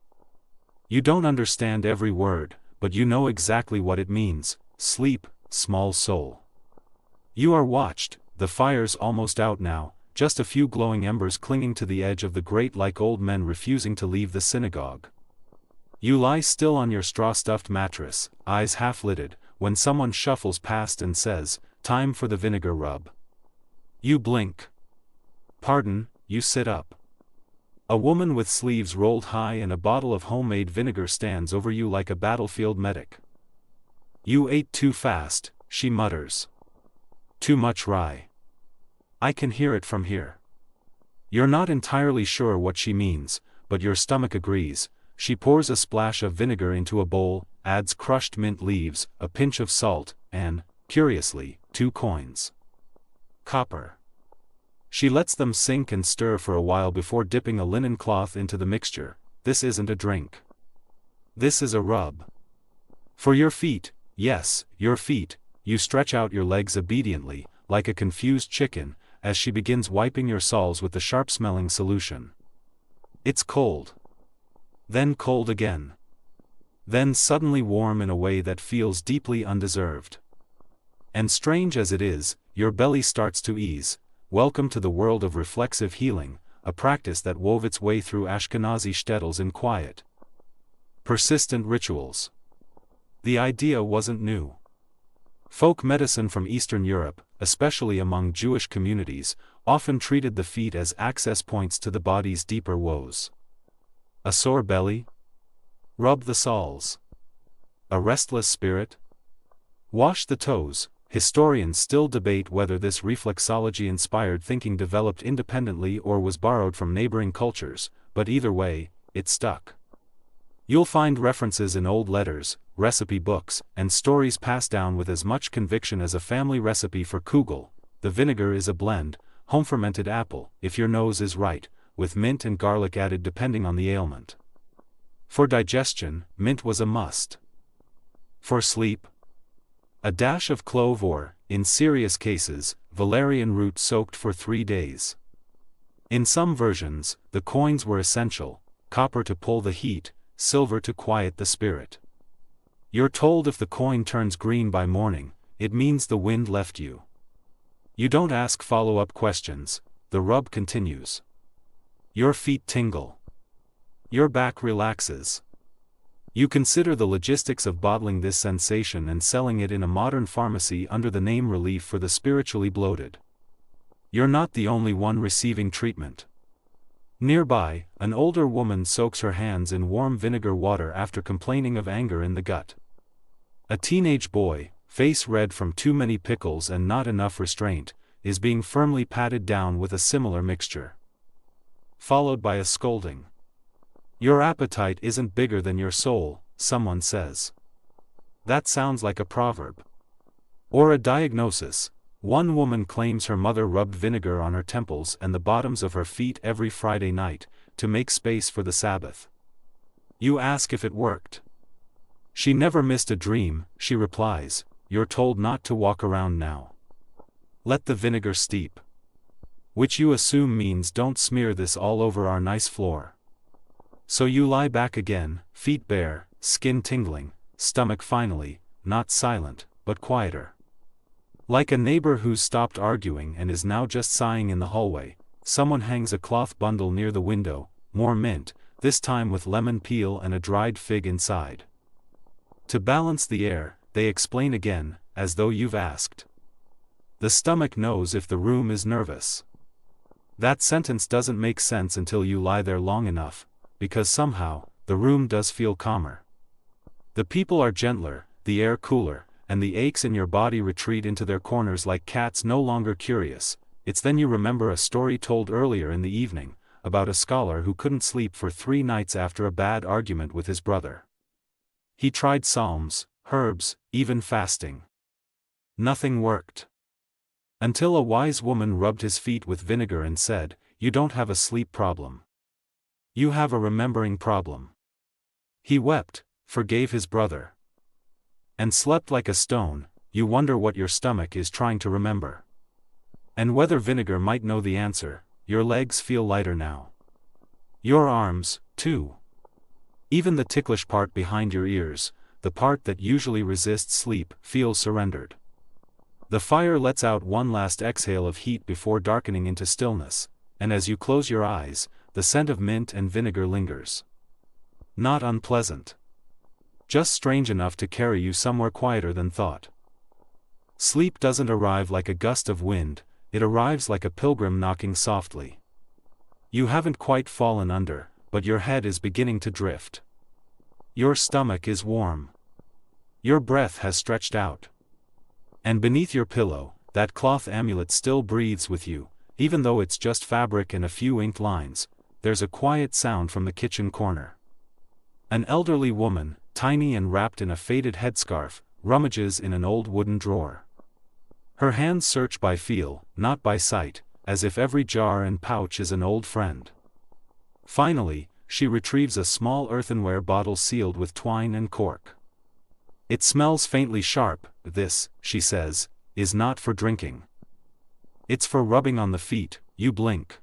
You don't understand every word, but you know exactly what it means. Sleep, small soul. You are watched, the fire's almost out now, just a few glowing embers clinging to the edge of the grate like old men refusing to leave the synagogue. You lie still on your straw-stuffed mattress, eyes half-lidded, when someone shuffles past and says, "Time for the vinegar rub." You blink. Pardon, you sit up. A woman with sleeves rolled high and a bottle of homemade vinegar stands over you like a battlefield medic. You ate too fast, she mutters. Too much rye. I can hear it from here. You're not entirely sure what she means, but your stomach agrees. She pours a splash of vinegar into a bowl, adds crushed mint leaves, a pinch of salt, and, curiously, 2 coins. Copper. She lets them sink and stir for a while before dipping a linen cloth into the mixture. This isn't a drink. This is a rub. For your feet, yes, your feet. You stretch out your legs obediently, like a confused chicken, as she begins wiping your soles with the sharp-smelling solution. It's cold. Then cold again. Then suddenly warm in a way that feels deeply undeserved. And strange as it is, your belly starts to ease. Welcome to the world of reflexive healing, a practice that wove its way through Ashkenazi shtetls in quiet, persistent rituals. The idea wasn't new. Folk medicine from Eastern Europe, especially among Jewish communities, often treated the feet as access points to the body's deeper woes. A sore belly? Rub the soles. A restless spirit? Wash the toes. Historians still debate whether this reflexology-inspired thinking developed independently or was borrowed from neighboring cultures, but either way, it stuck. You'll find references in old letters, recipe books, and stories passed down with as much conviction as a family recipe for kugel. The vinegar is a blend, home-fermented apple, if your nose is right, with mint and garlic added depending on the ailment. For digestion, mint was a must. For sleep, a dash of clove or, in serious cases, valerian root soaked for 3 days. In some versions, the coins were essential, copper to pull the heat, silver to quiet the spirit. You're told if the coin turns green by morning, it means the wind left you. You don't ask follow-up questions, the rub continues. Your feet tingle. Your back relaxes. You consider the logistics of bottling this sensation and selling it in a modern pharmacy under the name relief for the spiritually bloated. You're not the only one receiving treatment. Nearby, an older woman soaks her hands in warm vinegar water after complaining of anger in the gut. A teenage boy, face red from too many pickles and not enough restraint, is being firmly patted down with a similar mixture. Followed by a scolding. Your appetite isn't bigger than your soul, someone says. That sounds like a proverb. Or a diagnosis. One woman claims her mother rubbed vinegar on her temples and the bottoms of her feet every Friday night, to make space for the Sabbath. You ask if it worked. She never missed a dream, she replies. You're told not to walk around now. Let the vinegar steep. Which you assume means don't smear this all over our nice floor. So you lie back again, feet bare, skin tingling, stomach finally, not silent, but quieter. Like a neighbor who's stopped arguing and is now just sighing in the hallway, someone hangs a cloth bundle near the window, more mint, this time with lemon peel and a dried fig inside. To balance the air, they explain again, as though you've asked. The stomach knows if the room is nervous. That sentence doesn't make sense until you lie there long enough, because somehow, the room does feel calmer. The people are gentler, the air cooler, and the aches in your body retreat into their corners like cats no longer curious. It's then you remember a story told earlier in the evening, about a scholar who couldn't sleep for 3 nights after a bad argument with his brother. He tried psalms, herbs, even fasting. Nothing worked. Until a wise woman rubbed his feet with vinegar and said, "You don't have a sleep problem. You have a remembering problem." He wept, forgave his brother, and slept like a stone. You wonder what your stomach is trying to remember. And whether vinegar might know the answer. Your legs feel lighter now. Your arms, too. Even the ticklish part behind your ears, the part that usually resists sleep, feels surrendered. The fire lets out one last exhale of heat before darkening into stillness, and as you close your eyes, the scent of mint and vinegar lingers. Not unpleasant. Just strange enough to carry you somewhere quieter than thought. Sleep doesn't arrive like a gust of wind, it arrives like a pilgrim knocking softly. You haven't quite fallen under, but your head is beginning to drift. Your stomach is warm. Your breath has stretched out. And beneath your pillow, that cloth amulet still breathes with you, even though it's just fabric and a few inked lines. There's a quiet sound from the kitchen corner. An elderly woman, tiny and wrapped in a faded headscarf, rummages in an old wooden drawer. Her hands search by feel, not by sight, as if every jar and pouch is an old friend. Finally, she retrieves a small earthenware bottle sealed with twine and cork. It smells faintly sharp. This, she says, is not for drinking. It's for rubbing on the feet. You blink.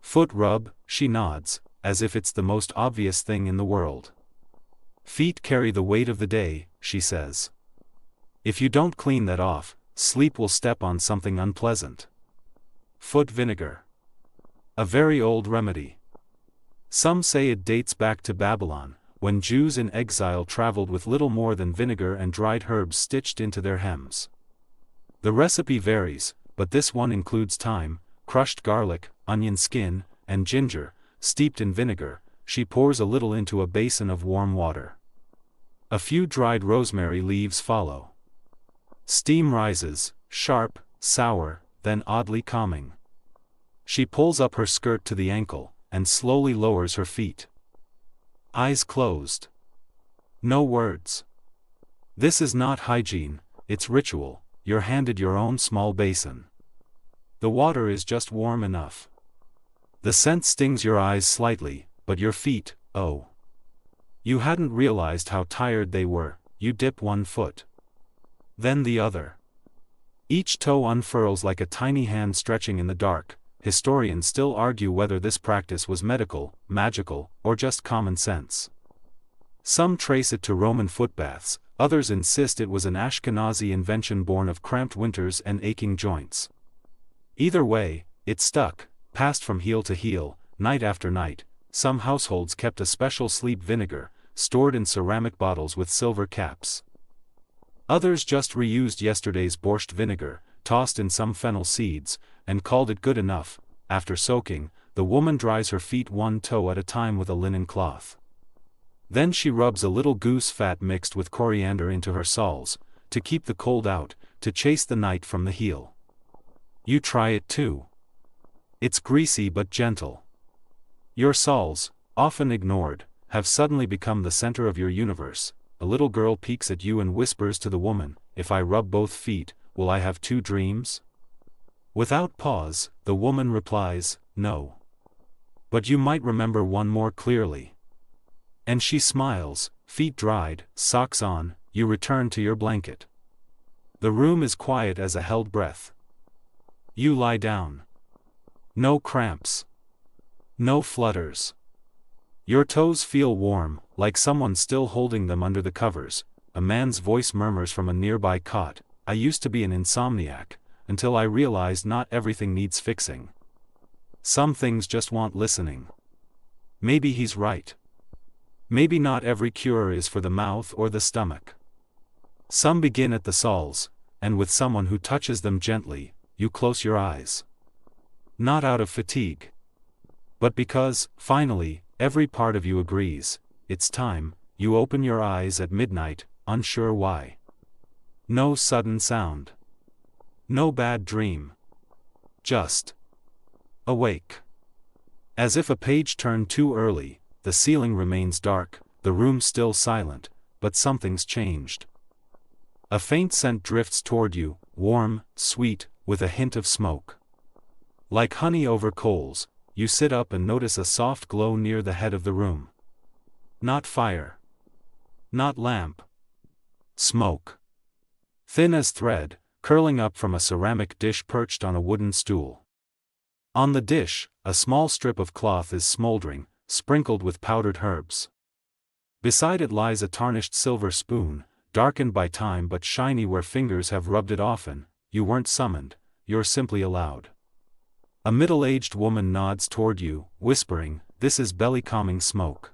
Foot rub, she nods, as if it's the most obvious thing in the world. Feet carry the weight of the day, she says. If you don't clean that off, sleep will step on something unpleasant. Foot vinegar. A very old remedy. Some say it dates back to Babylon, when Jews in exile traveled with little more than vinegar and dried herbs stitched into their hems. The recipe varies, but this one includes thyme, crushed garlic, onion skin, and ginger, steeped in vinegar. She pours a little into a basin of warm water. A few dried rosemary leaves follow. Steam rises, sharp, sour, then oddly calming. She pulls up her skirt to the ankle, and slowly lowers her feet. Eyes closed. No words. This is not hygiene, it's ritual. You're handed your own small basin. The water is just warm enough. The scent stings your eyes slightly, but your feet, oh. You hadn't realized how tired they were. You dip one foot. Then the other. Each toe unfurls like a tiny hand stretching in the dark. Historians still argue whether this practice was medical, magical, or just common sense. Some trace it to Roman footbaths, others insist it was an Ashkenazi invention born of cramped winters and aching joints. Either way, it stuck, passed from heel to heel, night after night. Some households kept a special sleep vinegar, stored in ceramic bottles with silver caps. Others just reused yesterday's borscht vinegar, tossed in some fennel seeds, and called it good enough. After soaking, the woman dries her feet one toe at a time with a linen cloth. Then she rubs a little goose fat mixed with coriander into her soles, to keep the cold out, to chase the night from the heel. You try it too. It's greasy but gentle. Your soles, often ignored, have suddenly become the center of your universe. A little girl peeks at you and whispers to the woman, "If I rub both feet, will I have two dreams?" Without pause, the woman replies, "No. But you might remember one more clearly." And she smiles, feet dried, socks on, you return to your blanket. The room is quiet as a held breath. You lie down. No cramps. No flutters. Your toes feel warm, like someone still holding them under the covers. A man's voice murmurs from a nearby cot, "I used to be an insomniac, until I realized not everything needs fixing. Some things just want listening." Maybe he's right. Maybe not every cure is for the mouth or the stomach. Some begin at the soles, and with someone who touches them gently, you close your eyes. Not out of fatigue, but because, finally, every part of you agrees, it's time. You open your eyes at midnight, unsure why. No sudden sound. No bad dream. Just awake. As if a page turned too early, the ceiling remains dark, the room still silent, but something's changed. A faint scent drifts toward you, warm, sweet, with a hint of smoke. Like honey over coals, you sit up and notice a soft glow near the head of the room. Not fire. Not lamp. Smoke. Thin as thread, curling up from a ceramic dish perched on a wooden stool. On the dish, a small strip of cloth is smoldering, sprinkled with powdered herbs. Beside it lies a tarnished silver spoon, darkened by time but shiny where fingers have rubbed it often. You weren't summoned, you're simply allowed. A middle-aged woman nods toward you, whispering, "This is belly-calming smoke."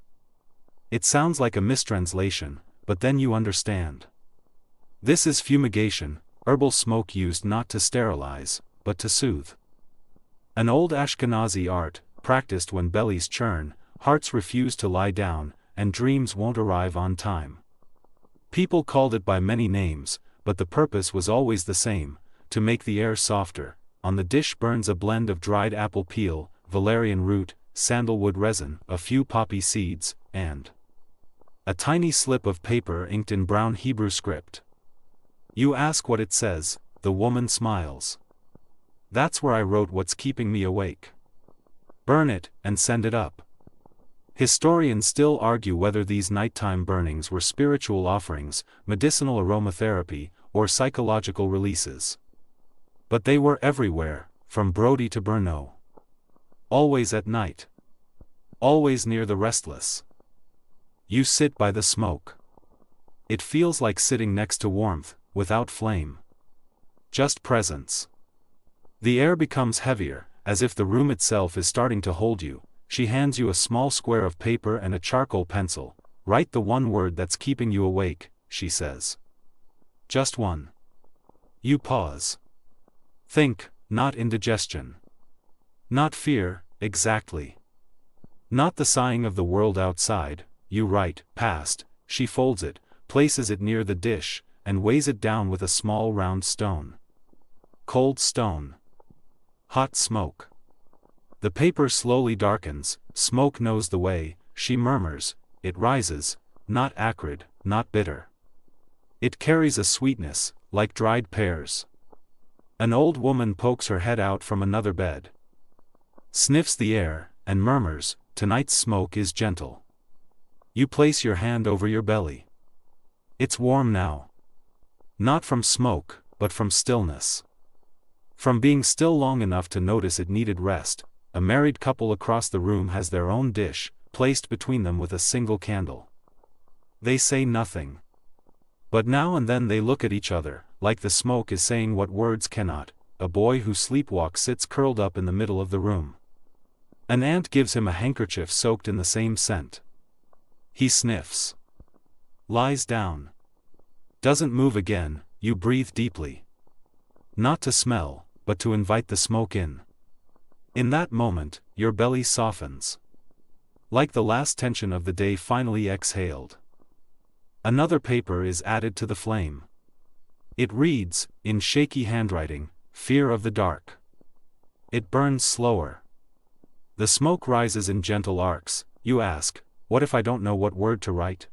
It sounds like a mistranslation, but then you understand. This is fumigation, herbal smoke used not to sterilize, but to soothe. An old Ashkenazi art, practiced when bellies churn, hearts refuse to lie down, and dreams won't arrive on time. People called it by many names, but the purpose was always the same, to make the air softer. On the dish burns a blend of dried apple peel, valerian root, sandalwood resin, a few poppy seeds, and a tiny slip of paper inked in brown Hebrew script. You ask what it says, the woman smiles. "That's where I wrote what's keeping me awake." Burn it, and send it up. Historians still argue whether these nighttime burnings were spiritual offerings, medicinal aromatherapy, or psychological releases. But they were everywhere, from Brody to Brno. Always at night. Always near the restless. You sit by the smoke. It feels like sitting next to warmth, without flame. Just presence. The air becomes heavier, as if the room itself is starting to hold you. She hands you a small square of paper and a charcoal pencil. "Write the one word that's keeping you awake," she says. Just one. You pause. Think, not indigestion. Not fear, exactly. Not the sighing of the world outside. You write, past. She folds it, places it near the dish, and weighs it down with a small round stone. Cold stone. Hot smoke. The paper slowly darkens, smoke knows the way, she murmurs, it rises, not acrid, not bitter. It carries a sweetness, like dried pears. An old woman pokes her head out from another bed, sniffs the air, and murmurs, tonight's smoke is gentle. You place your hand over your belly. It's warm now. Not from smoke, but from stillness. From being still long enough to notice it needed rest. A married couple across the room has their own dish, placed between them with a single candle. They say nothing. But now and then they look at each other, like the smoke is saying what words cannot. A boy who sleepwalks sits curled up in the middle of the room. An aunt gives him a handkerchief soaked in the same scent. He sniffs. Lies down. Doesn't move again. You breathe deeply. Not to smell, but to invite the smoke in. In that moment, your belly softens. Like the last tension of the day finally exhaled. Another paper is added to the flame. It reads, in shaky handwriting, fear of the dark. It burns slower. The smoke rises in gentle arcs. You ask, what if I don't know what word to write?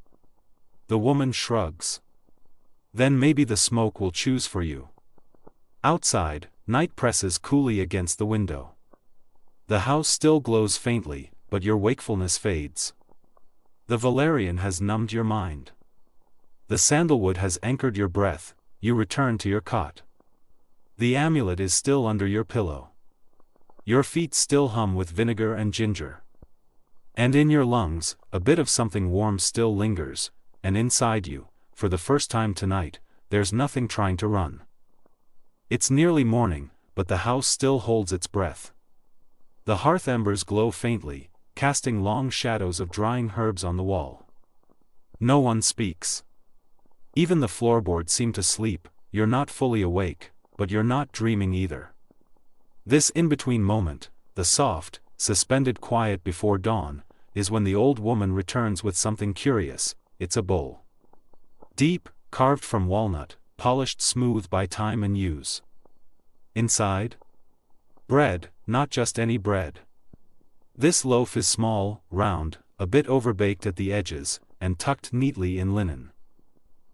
The woman shrugs. Then maybe the smoke will choose for you. Outside, night presses coolly against the window. The house still glows faintly, but your wakefulness fades. The valerian has numbed your mind. The sandalwood has anchored your breath. You return to your cot. The amulet is still under your pillow. Your feet still hum with vinegar and ginger. And in your lungs, a bit of something warm still lingers, and inside you, for the first time tonight, there's nothing trying to run. It's nearly morning, but the house still holds its breath. The hearth embers glow faintly, casting long shadows of drying herbs on the wall. No one speaks. Even the floorboards seem to sleep. You're not fully awake, but you're not dreaming either. This in-between moment, the soft, suspended quiet before dawn, is when the old woman returns with something curious. It's a bowl. Deep, carved from walnut, polished smooth by time and use. Inside? Bread, not just any bread. This loaf is small, round, a bit overbaked at the edges, and tucked neatly in linen.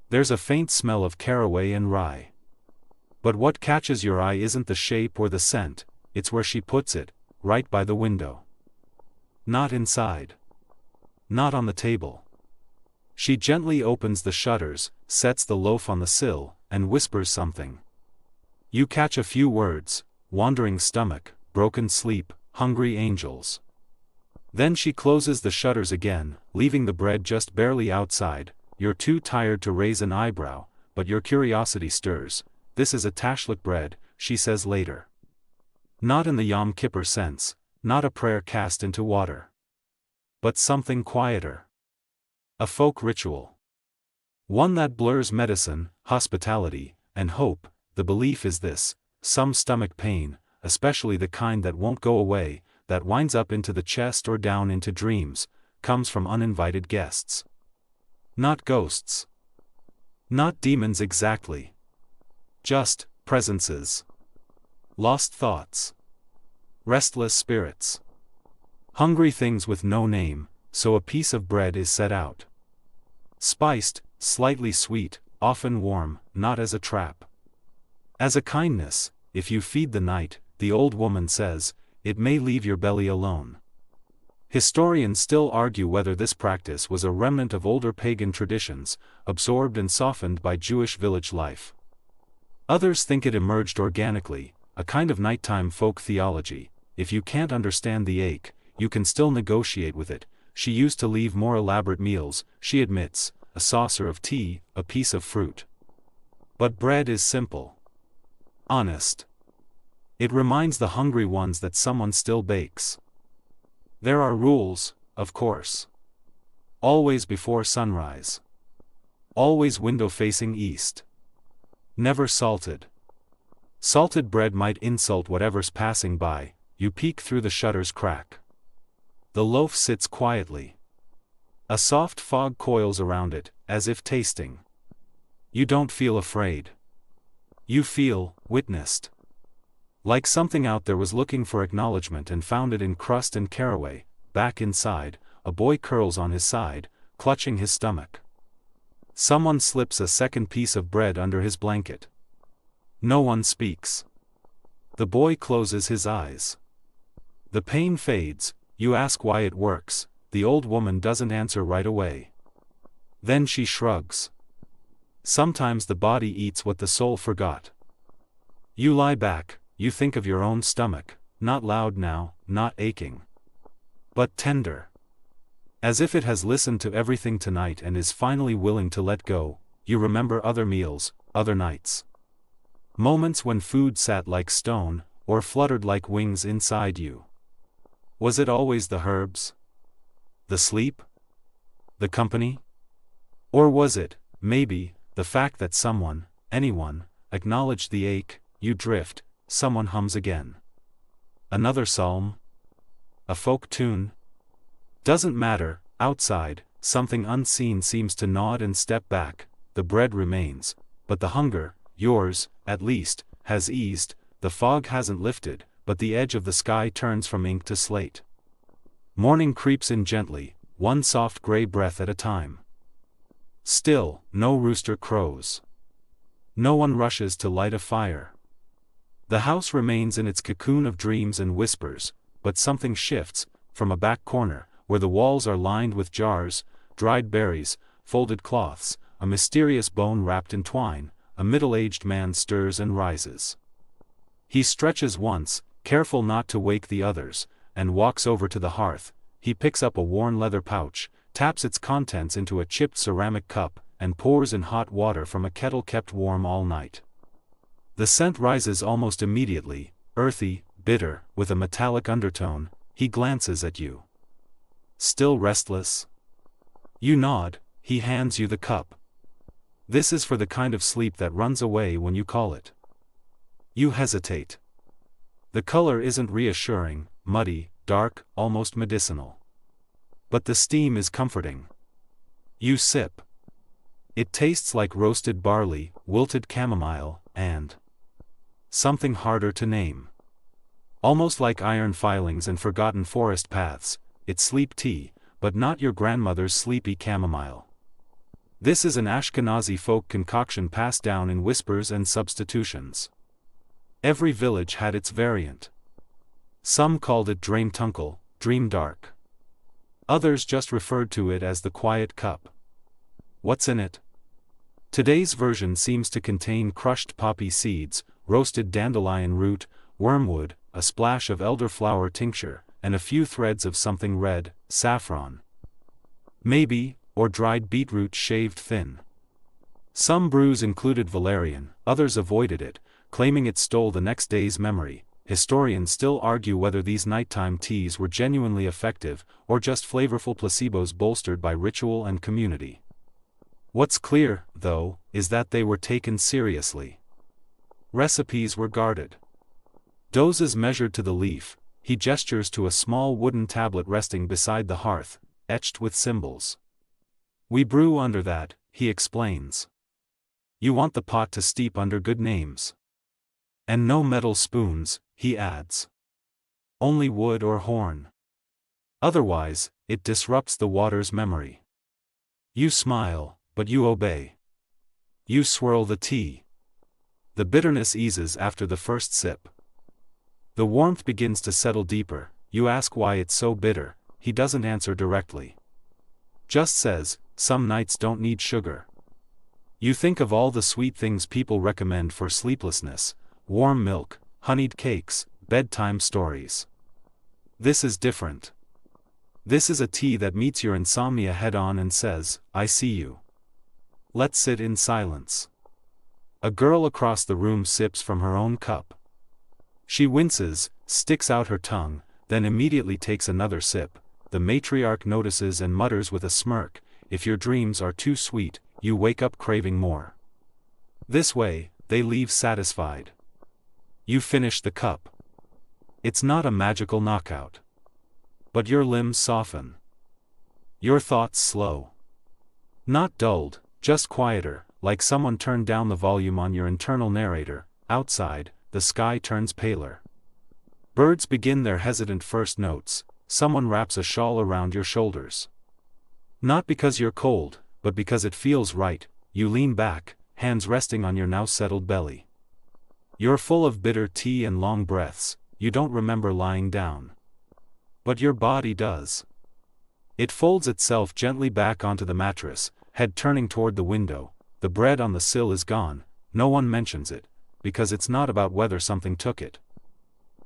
There's a faint smell of caraway and rye. But what catches your eye isn't the shape or the scent, it's where she puts it, right by the window. Not inside. Not on the table. She gently opens the shutters, sets the loaf on the sill, and whispers something. You catch a few words: wandering stomach, broken sleep, hungry angels. Then she closes the shutters again, leaving the bread just barely outside. You're too tired to raise an eyebrow, but your curiosity stirs. This is a tashlik bread, she says later. Not in the Yom Kippur sense, not a prayer cast into water. But something quieter. A folk ritual. One that blurs medicine, hospitality, and hope. The belief is this: some stomach pain, especially the kind that won't go away, that winds up into the chest or down into dreams, comes from uninvited guests. Not ghosts. Not demons exactly. Just presences. Lost thoughts. Restless spirits. Hungry things with no name, so a piece of bread is set out. Spiced, slightly sweet, often warm, not as a trap. As a kindness. If you feed the night, the old woman says, it may leave your belly alone. Historians still argue whether this practice was a remnant of older pagan traditions, absorbed and softened by Jewish village life. Others think it emerged organically, a kind of nighttime folk theology. If you can't understand the ache, you can still negotiate with it. She used to leave more elaborate meals, she admits, a saucer of tea, a piece of fruit. But bread is simple. Honest. It reminds the hungry ones that someone still bakes. There are rules, of course. Always before sunrise. Always window facing east. Never salted. Salted bread might insult whatever's passing by. You peek through the shutter's crack. The loaf sits quietly. A soft fog coils around it, as if tasting. You don't feel afraid. You feel witnessed. Like something out there was looking for acknowledgement and found it in crust and caraway, back inside, a boy curls on his side, clutching his stomach. Someone slips a second piece of bread under his blanket. No one speaks. The boy closes his eyes. The pain fades, you ask why it works, the old woman doesn't answer right away. Then she shrugs. Sometimes the body eats what the soul forgot. You lie back, you think of your own stomach, not loud now, not aching, but tender. As if it has listened to everything tonight and is finally willing to let go. You remember other meals, other nights. Moments when food sat like stone, or fluttered like wings inside you. Was it always the herbs? The sleep? The company? Or was it, maybe, the fact that someone, anyone, acknowledged the ache? You drift, someone hums again. Another psalm? A folk tune? Doesn't matter, outside, something unseen seems to nod and step back. The bread remains, but the hunger, yours, at least, has eased. The fog hasn't lifted, but the edge of the sky turns from ink to slate. Morning creeps in gently, one soft gray breath at a time. Still, no rooster crows. No one rushes to light a fire. The house remains in its cocoon of dreams and whispers, but something shifts, from a back corner, where the walls are lined with jars, dried berries, folded cloths, a mysterious bone wrapped in twine. A middle-aged man stirs and rises. He stretches once, careful not to wake the others, and walks over to the hearth. He picks up a worn leather pouch, taps its contents into a chipped ceramic cup, and pours in hot water from a kettle kept warm all night. The scent rises almost immediately, earthy, bitter, with a metallic undertone. He glances at you. Still restless? You nod. He hands you the cup. This is for the kind of sleep that runs away when you call it. You hesitate. The color isn't reassuring, muddy, dark, almost medicinal. But the steam is comforting. You sip. It tastes like roasted barley, wilted chamomile, and something harder to name. Almost like iron filings and forgotten forest paths. It's sleep tea, but not your grandmother's sleepy chamomile. This is an Ashkenazi folk concoction passed down in whispers and substitutions. Every village had its variant. Some called it drain tunkel, dream dark. Others just referred to it as the quiet cup. What's in it? Today's version seems to contain crushed poppy seeds, roasted dandelion root, wormwood, a splash of elderflower tincture, and a few threads of something red, saffron. Maybe, or dried beetroot shaved thin. Some brews included valerian, others avoided it, claiming it stole the next day's memory. Historians still argue whether these nighttime teas were genuinely effective, or just flavorful placebos bolstered by ritual and community. What's clear, though, is that they were taken seriously. Recipes were guarded. Doses measured to the leaf. He gestures to a small wooden tablet resting beside the hearth, etched with symbols. We brew under that, he explains. You want the pot to steep under good names. And no metal spoons, he adds. Only wood or horn. Otherwise, it disrupts the water's memory. You smile, but you obey. You swirl the tea. The bitterness eases after the first sip. The warmth begins to settle deeper. You ask why it's so bitter. He doesn't answer directly. Just says, some nights don't need sugar. You think of all the sweet things people recommend for sleeplessness: warm milk, honeyed cakes, bedtime stories. This is different. This is a tea that meets your insomnia head-on and says, I see you. Let's sit in silence. A girl across the room sips from her own cup. She winces, sticks out her tongue, then immediately takes another sip. The matriarch notices and mutters with a smirk, if your dreams are too sweet, you wake up craving more. This way, they leave satisfied. You finish the cup. It's not a magical knockout. But your limbs soften. Your thoughts slow. Not dulled, just quieter, like someone turned down the volume on your internal narrator. Outside, the sky turns paler. Birds begin their hesitant first notes. someone wraps a shawl around your shoulders. Not because you're cold, but because it feels right. You lean back, hands resting on your now settled belly. You're full of bitter tea and long breaths. You don't remember lying down. But your body does. It folds itself gently back onto the mattress, head turning toward the window. The bread on the sill is gone. No one mentions it, because it's not about whether something took it.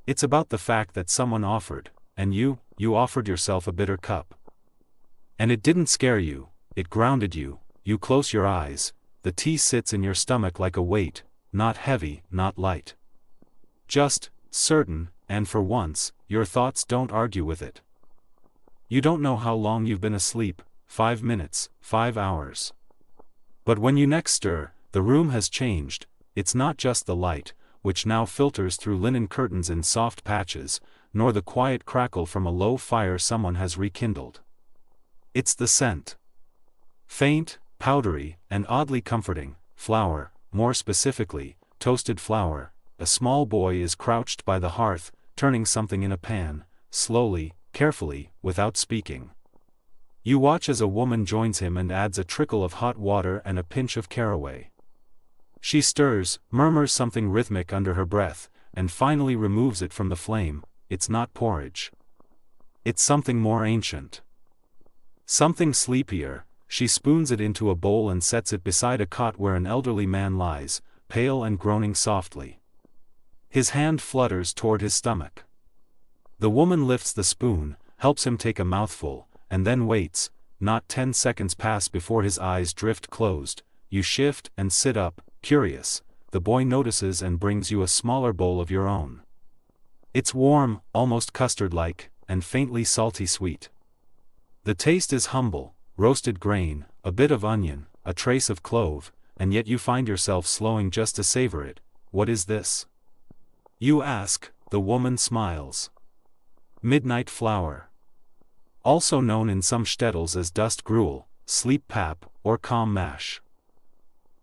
It's about the fact that someone offered, and you offered yourself a bitter cup. And it didn't scare you, it grounded you. You close your eyes, the tea sits in your stomach like a weight, not heavy, not light. Just certain, and for once, your thoughts don't argue with it. You don't know how long you've been asleep, 5 minutes, 5 hours. But when you next stir, the room has changed. It's not just the light, which now filters through linen curtains in soft patches, nor the quiet crackle from a low fire someone has rekindled. It's the scent. Faint, powdery, and oddly comforting, flour, more specifically, toasted flour. A small boy is crouched by the hearth, turning something in a pan, slowly, carefully, without speaking. You watch as a woman joins him and adds a trickle of hot water and a pinch of caraway. She stirs, murmurs something rhythmic under her breath, and finally removes it from the flame. It's not porridge. It's something more ancient. Something sleepier. She spoons it into a bowl and sets it beside a cot where an elderly man lies, pale and groaning softly. His hand flutters toward his stomach. The woman lifts the spoon, helps him take a mouthful, and then waits. Not 10 seconds pass before his eyes drift closed. You shift and sit up, curious. The boy notices and brings you a smaller bowl of your own. It's warm, almost custard-like, and faintly salty sweet. The taste is humble, roasted grain, a bit of onion, a trace of clove, and yet you find yourself slowing just to savor it. What is this? You ask. The woman smiles. Midnight flour. Also known in some shtetls as dust gruel, sleep pap, or calm mash.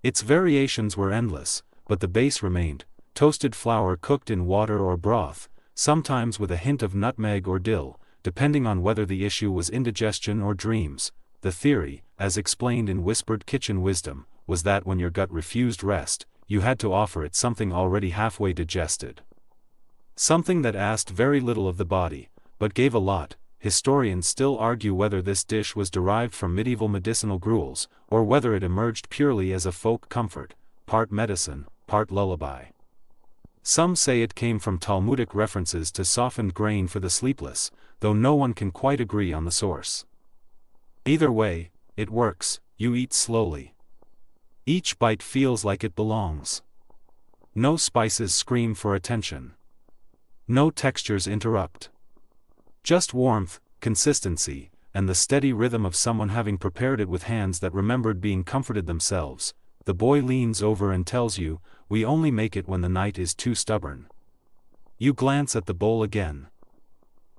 Its variations were endless, but the base remained, toasted flour cooked in water or broth, sometimes with a hint of nutmeg or dill, depending on whether the issue was indigestion or dreams. The theory, as explained in Whispered Kitchen Wisdom, was that when your gut refused rest, you had to offer it something already halfway digested. Something that asked very little of the body, but gave a lot. Historians still argue whether this dish was derived from medieval medicinal gruels, or whether it emerged purely as a folk comfort, part medicine, part lullaby. Some say it came from Talmudic references to softened grain for the sleepless, though no one can quite agree on the source. Either way, it works. You eat slowly. Each bite feels like it belongs. No spices scream for attention. No textures interrupt. Just warmth, consistency, and the steady rhythm of someone having prepared it with hands that remembered being comforted themselves. The boy leans over and tells you, "We only make it when the night is too stubborn." You glance at the bowl again.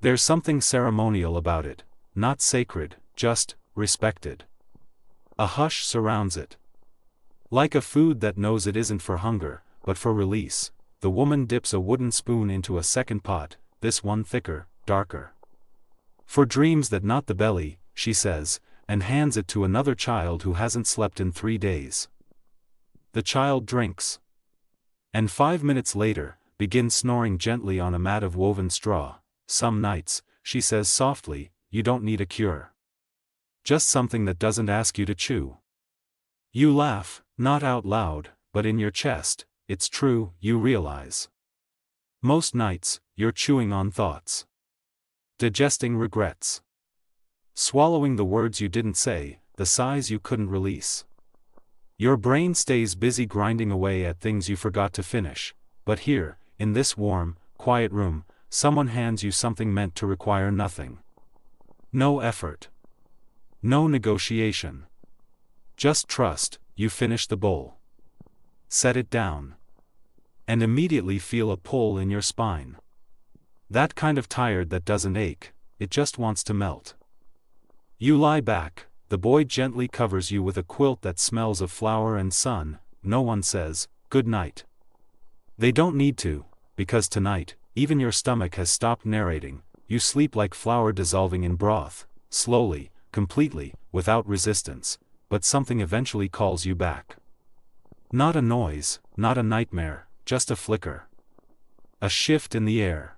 There's something ceremonial about it, not sacred, just respected. A hush surrounds it. Like a food that knows it isn't for hunger, but for release. The woman dips a wooden spoon into a second pot, this one thicker, darker. "For dreams that not the belly," she says, and hands it to another child who hasn't slept in 3 days. The child drinks. And 5 minutes later, begins snoring gently on a mat of woven straw. "Some nights," she says softly, "you don't need a cure. Just something that doesn't ask you to chew." You laugh, not out loud, but in your chest. It's true, you realize. Most nights, you're chewing on thoughts. Digesting regrets. Swallowing the words you didn't say, the sighs you couldn't release. Your brain stays busy grinding away at things you forgot to finish. But here, in this warm, quiet room, someone hands you something meant to require nothing. No effort. No negotiation. Just trust. You finish the bowl. Set it down. And immediately feel a pull in your spine. That kind of tired that doesn't ache, it just wants to melt. You lie back, the boy gently covers you with a quilt that smells of flour and sun. No one says, "Good night." They don't need to, because tonight, even your stomach has stopped narrating. you sleep like flour dissolving in broth, slowly, completely, without resistance, but something eventually calls you back. Not a noise, not a nightmare, just a flicker. A shift in the air.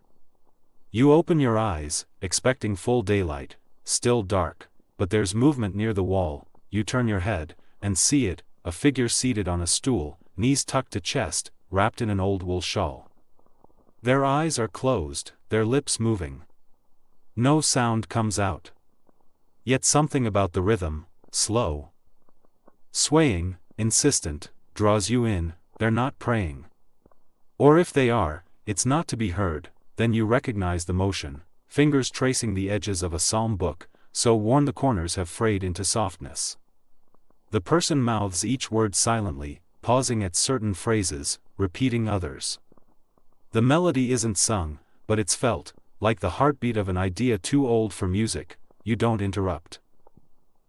You open your eyes, expecting full daylight, still dark, but there's movement near the wall. You turn your head, and see it, a figure seated on a stool, knees tucked to chest, wrapped in an old wool shawl. Their eyes are closed, their lips moving. No sound comes out. Yet something about the rhythm, slow, swaying, insistent, draws you in. They're not praying. Or if they are, it's not to be heard. Then you recognize the motion, fingers tracing the edges of a psalm book, so worn the corners have frayed into softness. The person mouths each word silently, pausing at certain phrases, repeating others. The melody isn't sung, but it's felt, like the heartbeat of an idea too old for music. You don't interrupt.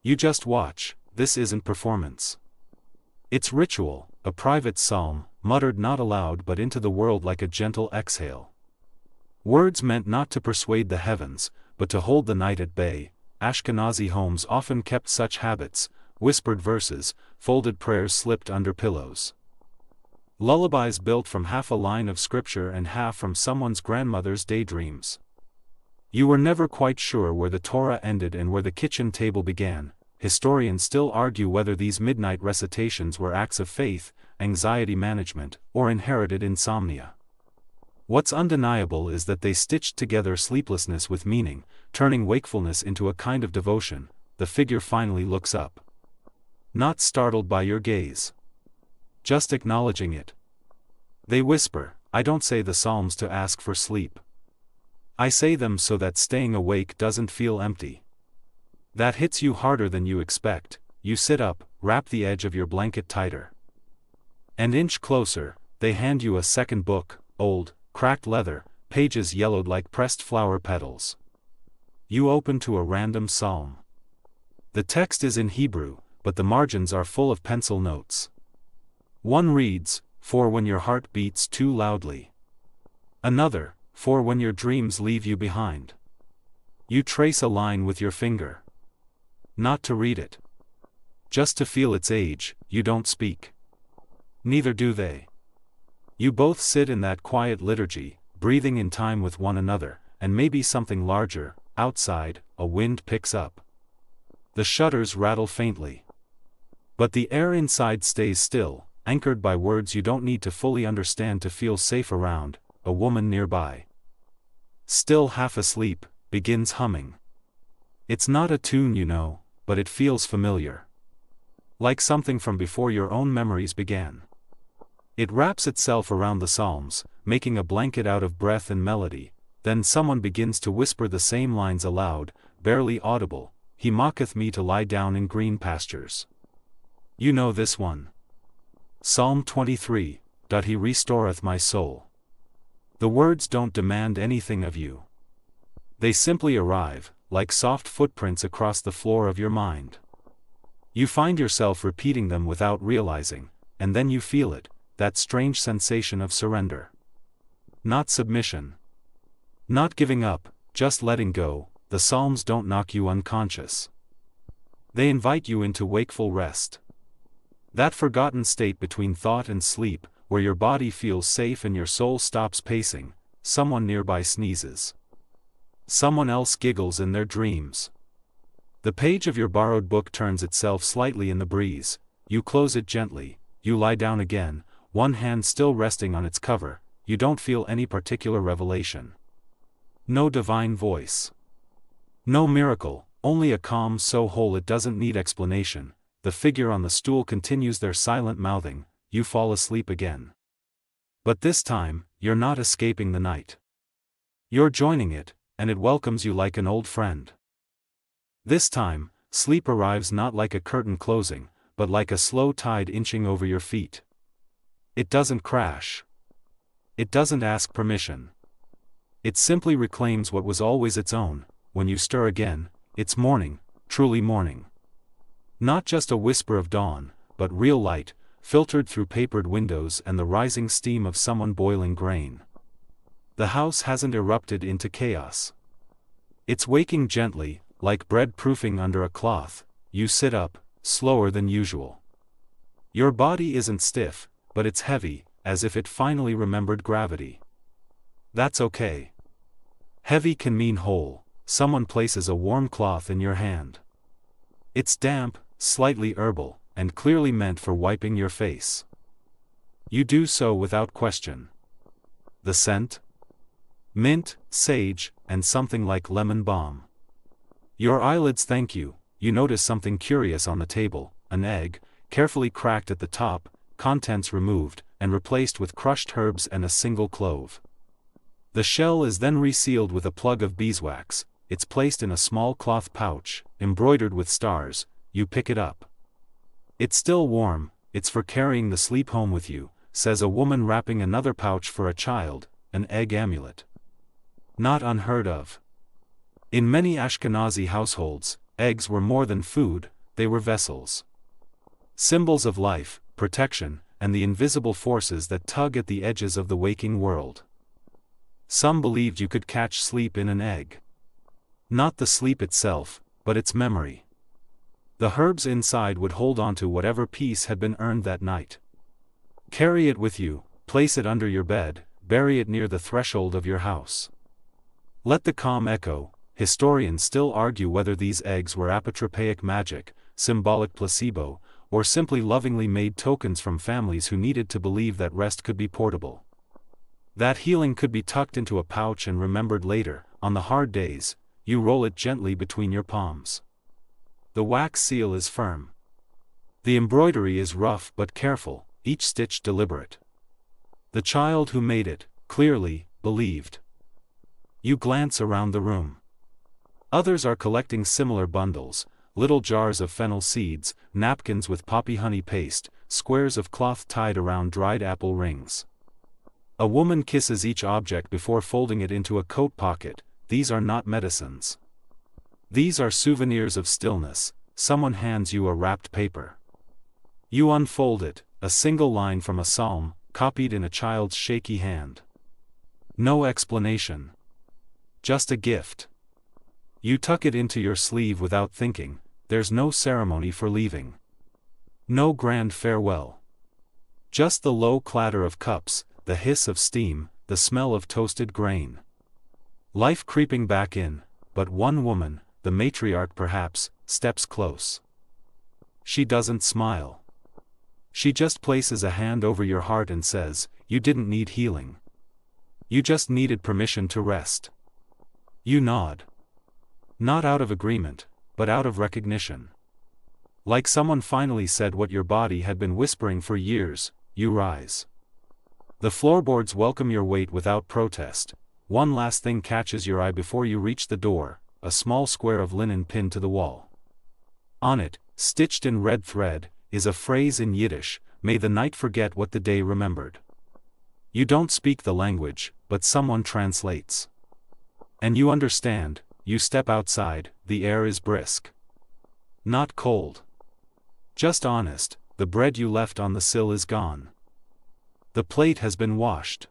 You just watch. This isn't performance. It's ritual, a private psalm, muttered not aloud but into the world like a gentle exhale. Words meant not to persuade the heavens, but to hold the night at bay. Ashkenazi homes often kept such habits, whispered verses, folded prayers slipped under pillows. Lullabies built from half a line of scripture and half from someone's grandmother's daydreams. You were never quite sure where the Torah ended and where the kitchen table began. Historians still argue whether these midnight recitations were acts of faith, anxiety management, or inherited insomnia. What's undeniable is that they stitched together sleeplessness with meaning, turning wakefulness into a kind of devotion. The figure finally looks up. Not startled by your gaze. Just acknowledging it. They whisper, I don't say the Psalms to ask for sleep. I say them so that staying awake doesn't feel empty. That hits you harder than you expect. You sit up, wrap the edge of your blanket tighter. And inch closer, they hand you a second book, old, cracked leather, pages yellowed like pressed flower petals. You open to a random psalm. The text is in Hebrew, but the margins are full of pencil notes. One reads, "For when your heart beats too loudly." Another, "For when your dreams leave you behind." You trace a line with your finger. Not to read it. Just to feel its age. You don't speak. Neither do they. You both sit in that quiet liturgy, breathing in time with one another, and maybe something larger. Outside, a wind picks up. The shutters rattle faintly. But the air inside stays still, anchored by words you don't need to fully understand to feel safe around. A woman nearby, still half asleep, begins humming. It's not a tune, you know, but it feels familiar. Like something from before your own memories began. It wraps itself around the Psalms, making a blanket out of breath and melody. Then someone begins to whisper the same lines aloud, barely audible. He mocketh me to lie down in green pastures. You know this one. Psalm 23. He restoreth my soul. The words don't demand anything of you. They simply arrive, like soft footprints across the floor of your mind. You find yourself repeating them without realizing, and then you feel it, that strange sensation of surrender. Not submission. Not giving up, just letting go. The Psalms don't knock you unconscious. They invite you into wakeful rest. That forgotten state between thought and sleep, where your body feels safe and your soul stops pacing. Someone nearby sneezes. Someone else giggles in their dreams. The page of your borrowed book turns itself slightly in the breeze. You close it gently. You lie down again, one hand still resting on its cover. You don't feel any particular revelation. No divine voice. No miracle, only a calm so whole it doesn't need explanation. The figure on the stool continues their silent mouthing. You fall asleep again. But this time, you're not escaping the night. You're joining it, and it welcomes you like an old friend. This time, sleep arrives not like a curtain closing, but like a slow tide inching over your feet. It doesn't crash. It doesn't ask permission. It simply reclaims what was always its own. When you stir again, it's morning, truly morning. Not just a whisper of dawn, but real light, filtered through papered windows and the rising steam of someone boiling grain. The house hasn't erupted into chaos. It's waking gently, like bread proofing under a cloth. You sit up, slower than usual. Your body isn't stiff, but it's heavy, as if it finally remembered gravity. That's okay. Heavy can mean whole. Someone places a warm cloth in your hand. It's damp, slightly herbal, and clearly meant for wiping your face. You do so without question. The scent? Mint, sage, and something like lemon balm. Your eyelids thank you. You notice something curious on the table, an egg, carefully cracked at the top, contents removed, and replaced with crushed herbs and a single clove. The shell is then resealed with a plug of beeswax. It's placed in a small cloth pouch, embroidered with stars. You pick it up. It's still warm. It's for carrying the sleep home with you, says a woman wrapping another pouch for a child, an egg amulet. Not unheard of. In many Ashkenazi households, eggs were more than food, they were vessels. Symbols of life, protection, and the invisible forces that tug at the edges of the waking world. Some believed you could catch sleep in an egg. Not the sleep itself, but its memory. The herbs inside would hold on to whatever peace had been earned that night. Carry it with you, place it under your bed, bury it near the threshold of your house. Let the calm echo. Historians still argue whether these eggs were apotropaic magic, symbolic placebo, or simply lovingly made tokens from families who needed to believe that rest could be portable. That healing could be tucked into a pouch and remembered later. On the hard days, you roll it gently between your palms. The wax seal is firm. The embroidery is rough but careful, each stitch deliberate. The child who made it, clearly, believed. You glance around the room. Others are collecting similar bundles, little jars of fennel seeds, napkins with poppy honey paste, squares of cloth tied around dried apple rings. A woman kisses each object before folding it into a coat pocket. These are not medicines. These are souvenirs of stillness. Someone hands you a wrapped paper. You unfold it, a single line from a psalm, copied in a child's shaky hand. No explanation. Just a gift. You tuck it into your sleeve without thinking. There's no ceremony for leaving. No grand farewell. Just the low clatter of cups, the hiss of steam, the smell of toasted grain. Life creeping back in, but one woman, the matriarch perhaps, steps close. She doesn't smile. She just places a hand over your heart and says, "You didn't need healing. You just needed permission to rest." You nod. Not out of agreement, but out of recognition. Like someone finally said what your body had been whispering for years. You rise. The floorboards welcome your weight without protest. One last thing catches your eye before you reach the door, a small square of linen pinned to the wall. On it, stitched in red thread, is a phrase in Yiddish, "May the night forget what the day remembered." You don't speak the language, but someone translates. And you understand. You step outside. The air is brisk. Not cold. Just honest. The bread you left on the sill is gone. The plate has been washed.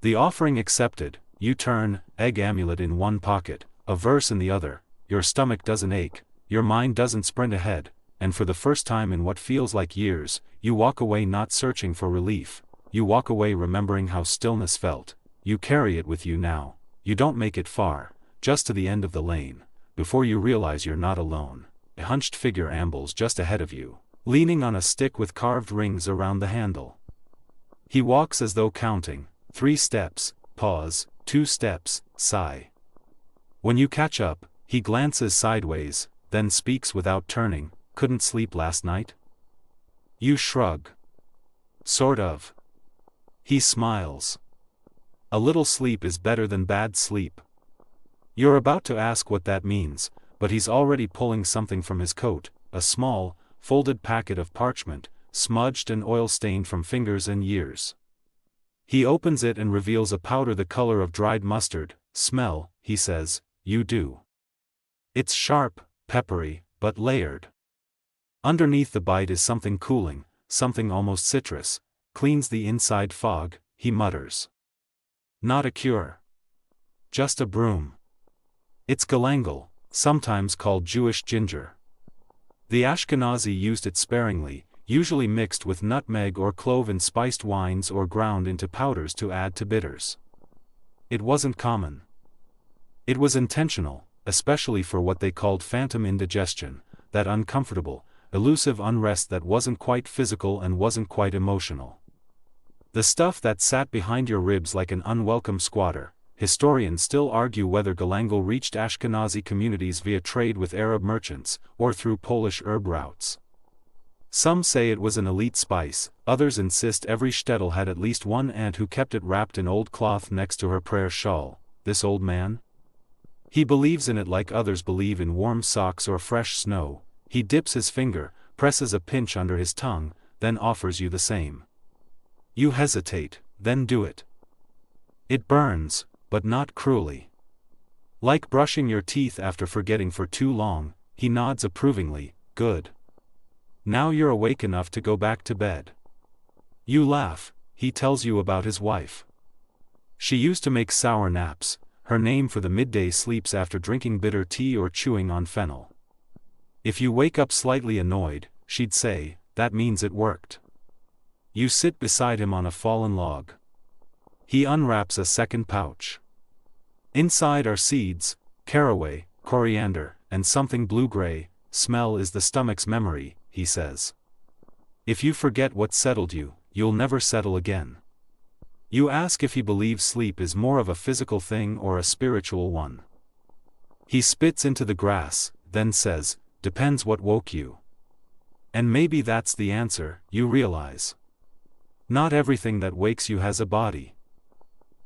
The offering accepted. You turn, egg amulet in one pocket, a verse in the other. Your stomach doesn't ache, your mind doesn't sprint ahead, and for the first time in what feels like years, you walk away not searching for relief. You walk away remembering how stillness felt. You carry it with you now. You don't make it far, just to the end of the lane. Before you realize you're not alone, a hunched figure ambles just ahead of you, leaning on a stick with carved rings around the handle. He walks as though counting, 3 steps, pause, 2 steps, sigh. When you catch up, he glances sideways, then speaks without turning. "Couldn't sleep last night?" You shrug. "Sort of." He smiles. "A little sleep is better than bad sleep." You're about to ask what that means, but he's already pulling something from his coat, a small, folded packet of parchment, smudged and oil-stained from fingers and years. He opens it and reveals a powder the color of dried mustard. "Smell," he says. You do. It's sharp, peppery, but layered. Underneath the bite is something cooling, something almost citrus. "Cleans the inside fog," he mutters. "Not a cure. Just a broom." It's galangal, sometimes called Jewish ginger. The Ashkenazi used it sparingly, usually mixed with nutmeg or clove in spiced wines or ground into powders to add to bitters. It wasn't common. It was intentional, especially for what they called phantom indigestion, that uncomfortable, elusive unrest that wasn't quite physical and wasn't quite emotional. The stuff that sat behind your ribs like an unwelcome squatter. Historians still argue whether galangal reached Ashkenazi communities via trade with Arab merchants, or through Polish herb routes. Some say it was an elite spice, others insist every shtetl had at least one aunt who kept it wrapped in old cloth next to her prayer shawl. This old man? He believes in it like others believe in warm socks or fresh snow. He dips his finger, presses a pinch under his tongue, then offers you the same. You hesitate, then do it. It burns, but not cruelly. Like brushing your teeth after forgetting for too long, he nods approvingly. Good. Now you're awake enough to go back to bed. You laugh. He tells you about his wife. She used to make sour naps, her name for the midday sleeps after drinking bitter tea or chewing on fennel. If you wake up slightly annoyed, she'd say, that means it worked. You sit beside him on a fallen log. He unwraps a second pouch. Inside are seeds, caraway, coriander, and something blue-gray. Smell is the stomach's memory, he says. If you forget what settled you, you'll never settle again. You ask if he believes sleep is more of a physical thing or a spiritual one. He spits into the grass, then says, depends what woke you. And maybe that's the answer, you realize. Not everything that wakes you has a body.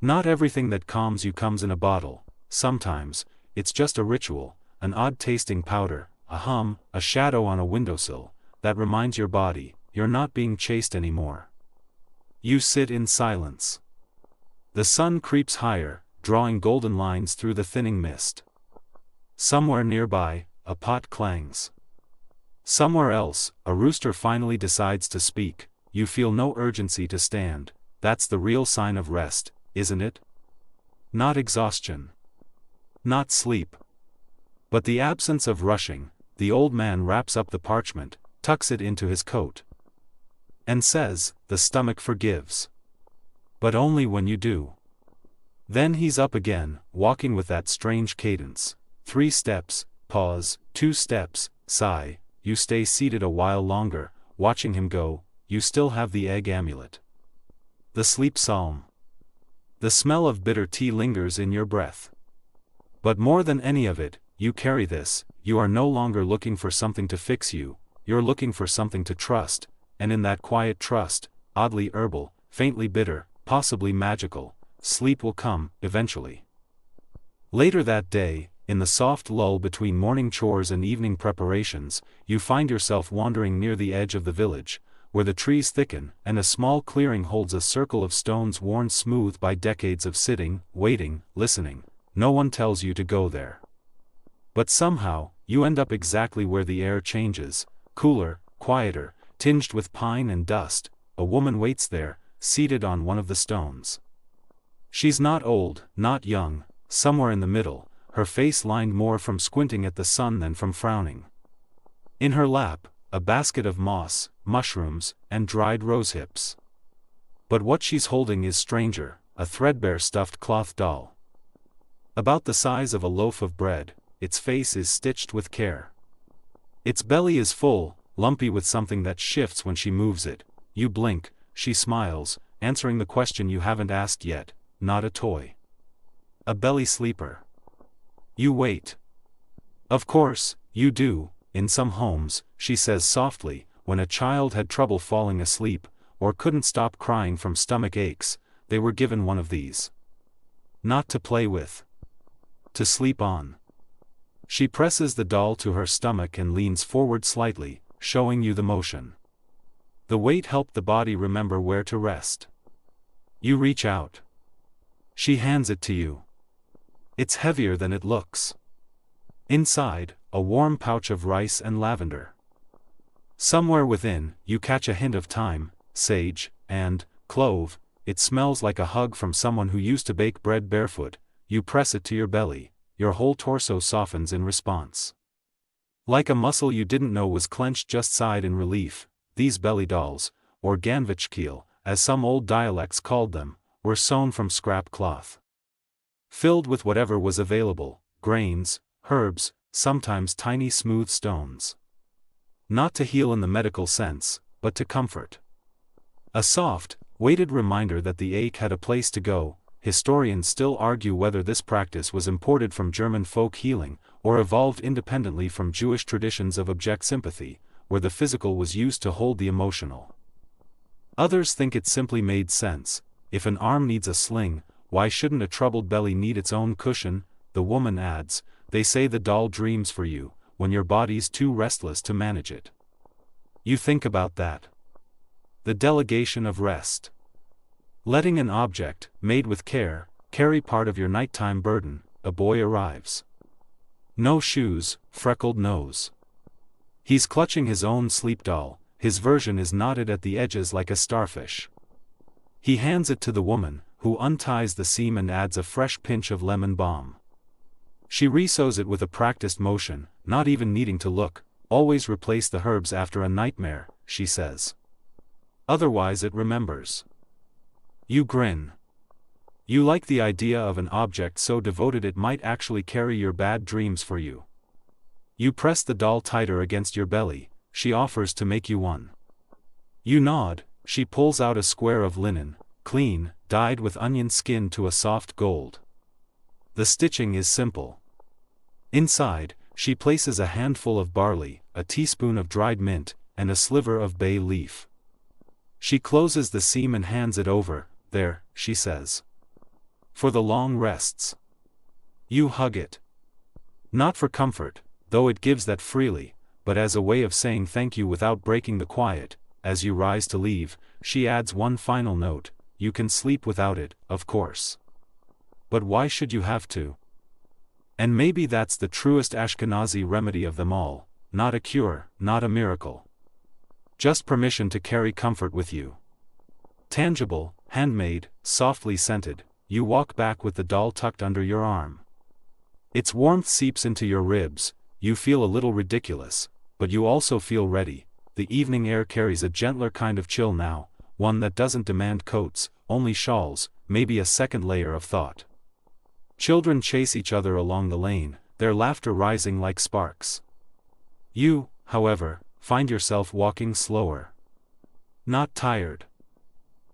Not everything that calms you comes in a bottle. Sometimes, it's just a ritual, an odd-tasting powder, a hum, a shadow on a windowsill, that reminds your body, you're not being chased anymore. You sit in silence. The sun creeps higher, drawing golden lines through the thinning mist. Somewhere nearby, a pot clangs. Somewhere else, a rooster finally decides to speak. You feel no urgency to stand. That's the real sign of rest, isn't it? Not exhaustion. Not sleep. But the absence of rushing. The old man wraps up the parchment, tucks it into his coat, and says, the stomach forgives. But only when you do. Then he's up again, walking with that strange cadence. 3 steps, pause, 2 steps, sigh. You stay seated a while longer, watching him go. You still have the egg amulet. The sleep psalm. The smell of bitter tea lingers in your breath. But more than any of it, you carry this. You are no longer looking for something to fix you, you're looking for something to trust, and in that quiet trust, oddly herbal, faintly bitter, possibly magical, sleep will come, eventually. Later that day, in the soft lull between morning chores and evening preparations, you find yourself wandering near the edge of the village, where the trees thicken and a small clearing holds a circle of stones worn smooth by decades of sitting, waiting, listening. No one tells you to go there. But somehow, you end up exactly where the air changes, cooler, quieter, tinged with pine and dust. A woman waits there, seated on one of the stones. She's not old, not young, somewhere in the middle, her face lined more from squinting at the sun than from frowning. In her lap, a basket of moss, mushrooms, and dried rose hips. But what she's holding is stranger, a threadbare stuffed cloth doll. About the size of a loaf of bread, its face is stitched with care. Its belly is full, lumpy with something that shifts when she moves it. You blink, she smiles, answering the question you haven't asked yet. Not a toy. A belly sleeper. You wait. Of course, you do. In some homes, she says softly, when a child had trouble falling asleep, or couldn't stop crying from stomach aches, they were given one of these. Not to play with. To sleep on. She presses the doll to her stomach and leans forward slightly, showing you the motion. The weight helped the body remember where to rest. You reach out. She hands it to you. It's heavier than it looks. Inside, a warm pouch of rice and lavender. Somewhere within, you catch a hint of thyme, sage, and clove. It smells like a hug from someone who used to bake bread barefoot. You press it to your belly. your whole torso softens in response. Like a muscle you didn't know was clenched just sighed in relief. These belly dolls, or ganvichkiel, as some old dialects called them, were sewn from scrap cloth. Filled with whatever was available, grains, herbs, sometimes tiny smooth stones. Not to heal in the medical sense, but to comfort. A soft, weighted reminder that the ache had a place to go. Historians still argue whether this practice was imported from German folk healing, or evolved independently from Jewish traditions of object sympathy, where the physical was used to hold the emotional. Others think it simply made sense. If an arm needs a sling, why shouldn't a troubled belly need its own cushion? The woman adds, they say the doll dreams for you, when your body's too restless to manage it. You think about that. The delegation of rest. Letting an object, made with care, carry part of your nighttime burden. A boy arrives. No shoes, freckled nose. He's clutching his own sleep doll, his version is knotted at the edges like a starfish. He hands it to the woman, who unties the seam and adds a fresh pinch of lemon balm. She resews it with a practiced motion, not even needing to look. Always replace the herbs after a nightmare, she says. Otherwise it remembers. You grin. You like the idea of an object so devoted it might actually carry your bad dreams for you. You press the doll tighter against your belly, she offers to make you one. You nod, she pulls out a square of linen, clean, dyed with onion skin to a soft gold. The stitching is simple. Inside, she places a handful of barley, a teaspoon of dried mint, and a sliver of bay leaf. She closes the seam and hands it over. There, she says. For the long rests. You hug it. Not for comfort, though it gives that freely, but as a way of saying thank you without breaking the quiet. As you rise to leave, she adds one final note, you can sleep without it, of course. But why should you have to? And maybe that's the truest Ashkenazi remedy of them all, not a cure, not a miracle. Just permission to carry comfort with you. Tangible, handmade, softly scented, you walk back with the doll tucked under your arm. Its warmth seeps into your ribs, you feel a little ridiculous, but you also feel ready. The evening air carries a gentler kind of chill now, one that doesn't demand coats, only shawls, maybe a second layer of thought. Children chase each other along the lane, their laughter rising like sparks. You, however, find yourself walking slower. Not tired.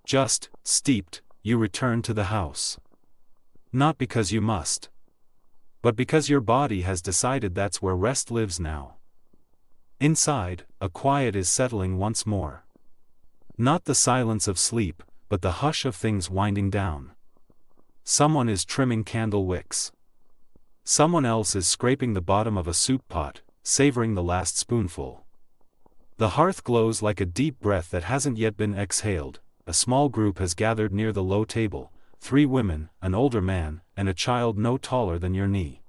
Just, steeped, you return to the house. Not because you must. But because your body has decided that's where rest lives now. Inside, a quiet is settling once more. Not the silence of sleep, but the hush of things winding down. Someone is trimming candle wicks. Someone else is scraping the bottom of a soup pot, savoring the last spoonful. The hearth glows like a deep breath that hasn't yet been exhaled. A small group has gathered near the low table, 3 women, an older man, and a child no taller than your knee.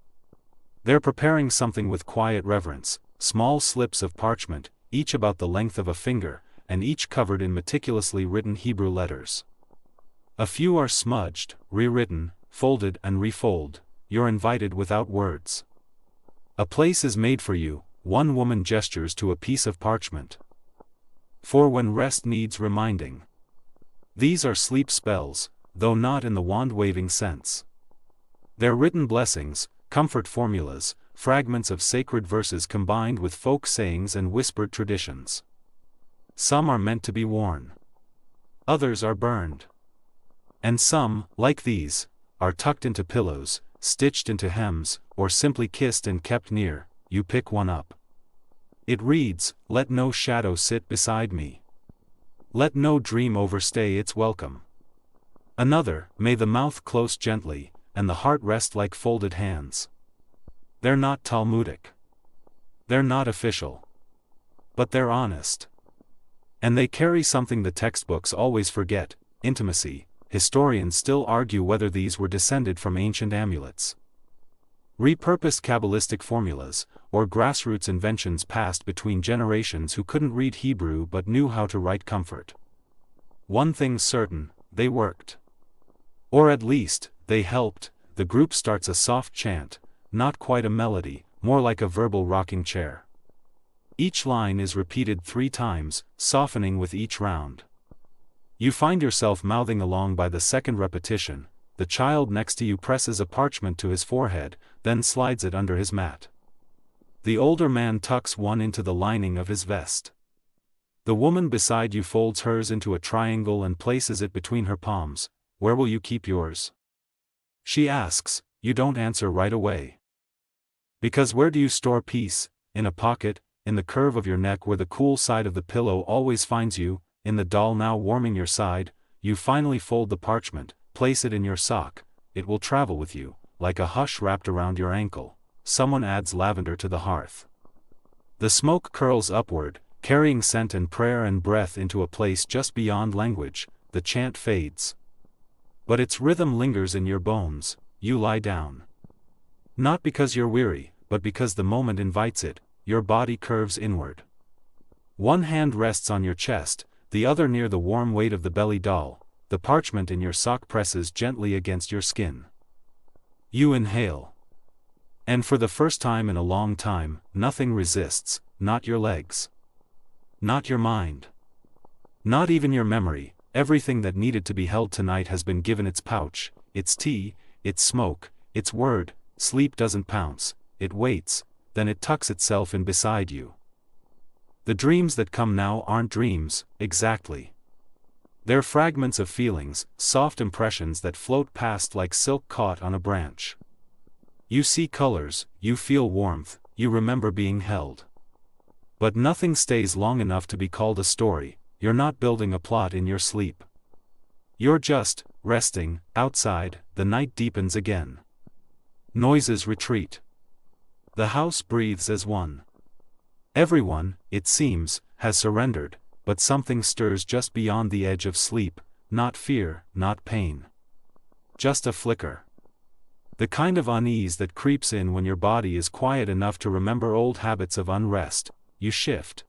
They're preparing something with quiet reverence, small slips of parchment, each about the length of a finger, and each covered in meticulously written Hebrew letters. A few are smudged, rewritten, folded and refolded. You're invited without words. A place is made for you, one woman gestures to a piece of parchment. For when rest needs reminding. These are sleep spells, though not in the wand-waving sense. They're written blessings, comfort formulas, fragments of sacred verses combined with folk sayings and whispered traditions. Some are meant to be worn. Others are burned. And some, like these, are tucked into pillows, stitched into hems, or simply kissed and kept near. You pick one up. It reads, "Let no shadow sit beside me. Let no dream overstay its welcome." Another, "May the mouth close gently, and the heart rest like folded hands." They're not Talmudic. They're not official. But they're honest. And they carry something the textbooks always forget, intimacy. Historians still argue whether these were descended from ancient amulets, repurposed Kabbalistic formulas, or grassroots inventions passed between generations who couldn't read Hebrew but knew how to write comfort. One thing's certain, they worked. Or at least, they helped. The group starts a soft chant, not quite a melody, more like a verbal rocking chair. Each line is repeated 3 times, softening with each round. You find yourself mouthing along by the second repetition. The child next to you presses a parchment to his forehead, then slides it under his mat. The older man tucks one into the lining of his vest. The woman beside you folds hers into a triangle and places it between her palms. Where will you keep yours? She asks. You don't answer right away. Because where do you store peace? In a pocket, in the curve of your neck where the cool side of the pillow always finds you, in the doll now warming your side. You finally fold the parchment, place it in your sock. It will travel with you, like a hush wrapped around your ankle. Someone adds lavender to the hearth. The smoke curls upward, carrying scent and prayer and breath into a place just beyond language. The chant fades. But its rhythm lingers in your bones. You lie down. Not because you're weary, but because the moment invites it. Your body curves inward. One hand rests on your chest, the other near the warm weight of the belly doll. The parchment in your sock presses gently against your skin. You inhale. And for the first time in a long time, nothing resists, not your legs. Not your mind. Not even your memory. Everything that needed to be held tonight has been given its pouch, its tea, its smoke, its word. Sleep doesn't pounce, it waits, then it tucks itself in beside you. The dreams that come now aren't dreams, exactly. They're fragments of feelings, soft impressions that float past like silk caught on a branch. You see colors, you feel warmth, you remember being held. But nothing stays long enough to be called a story. You're not building a plot in your sleep. You're just resting. Outside, the night deepens again. Noises retreat. The house breathes as one. Everyone, it seems, has surrendered, but something stirs just beyond the edge of sleep. Not fear, not pain. Just a flicker. The kind of unease that creeps in when your body is quiet enough to remember old habits of unrest. You shift.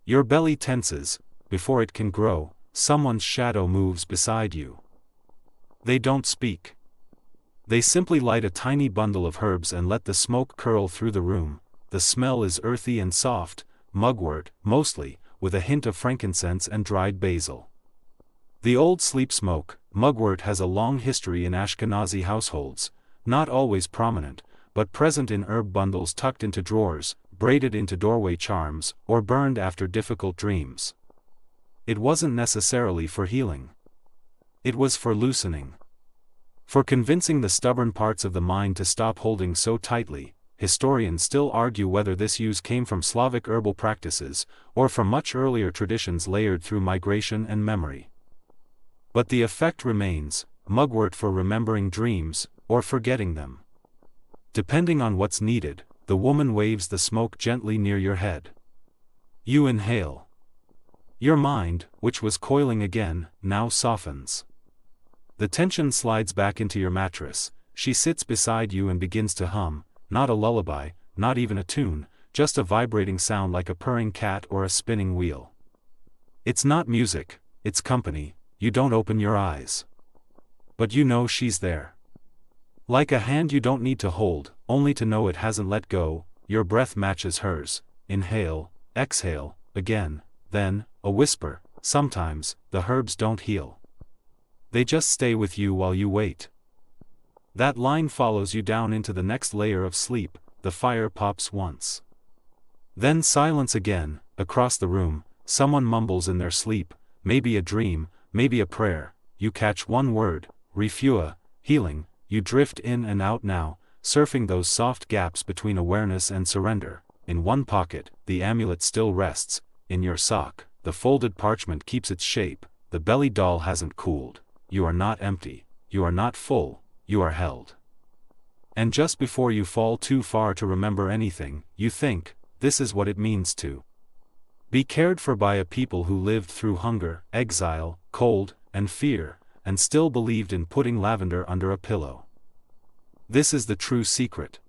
Your belly tenses. Before it can grow, someone's shadow moves beside you. They don't speak. They simply light a tiny bundle of herbs and let the smoke curl through the room. The smell is earthy and soft, mugwort, mostly, with a hint of frankincense and dried basil. The old sleep smoke, mugwort, has a long history in Ashkenazi households, not always prominent, but present in herb bundles tucked into drawers, braided into doorway charms, or burned after difficult dreams. It wasn't necessarily for healing. It was for loosening. For convincing the stubborn parts of the mind to stop holding so tightly. Historians still argue whether this use came from Slavic herbal practices, or from much earlier traditions layered through migration and memory. But the effect remains, mugwort for remembering dreams, or forgetting them. Depending on what's needed, the woman waves the smoke gently near your head. You inhale. Your mind, which was coiling again, now softens. The tension slides back into your mattress. She sits beside you and begins to hum, not a lullaby, not even a tune, just a vibrating sound like a purring cat or a spinning wheel. It's not music, it's company. You don't open your eyes. But you know she's there. Like a hand you don't need to hold, only to know it hasn't let go. Your breath matches hers. Inhale, exhale, again, then, a whisper. Sometimes, the herbs don't heal. They just stay with you while you wait. That line follows you down into the next layer of sleep. The fire pops once. Then silence again. Across the room, someone mumbles in their sleep, maybe a dream, maybe a prayer. You catch one word, refuah, healing. You drift in and out now, surfing those soft gaps between awareness and surrender. In one pocket, the amulet still rests. In your sock, the folded parchment keeps its shape. The belly doll hasn't cooled. You are not empty. You are not full. You are held. And just before you fall too far to remember anything, you think, this is what it means to be cared for by a people who lived through hunger, exile, cold, and fear, and still believed in putting lavender under a pillow. This is the true secret.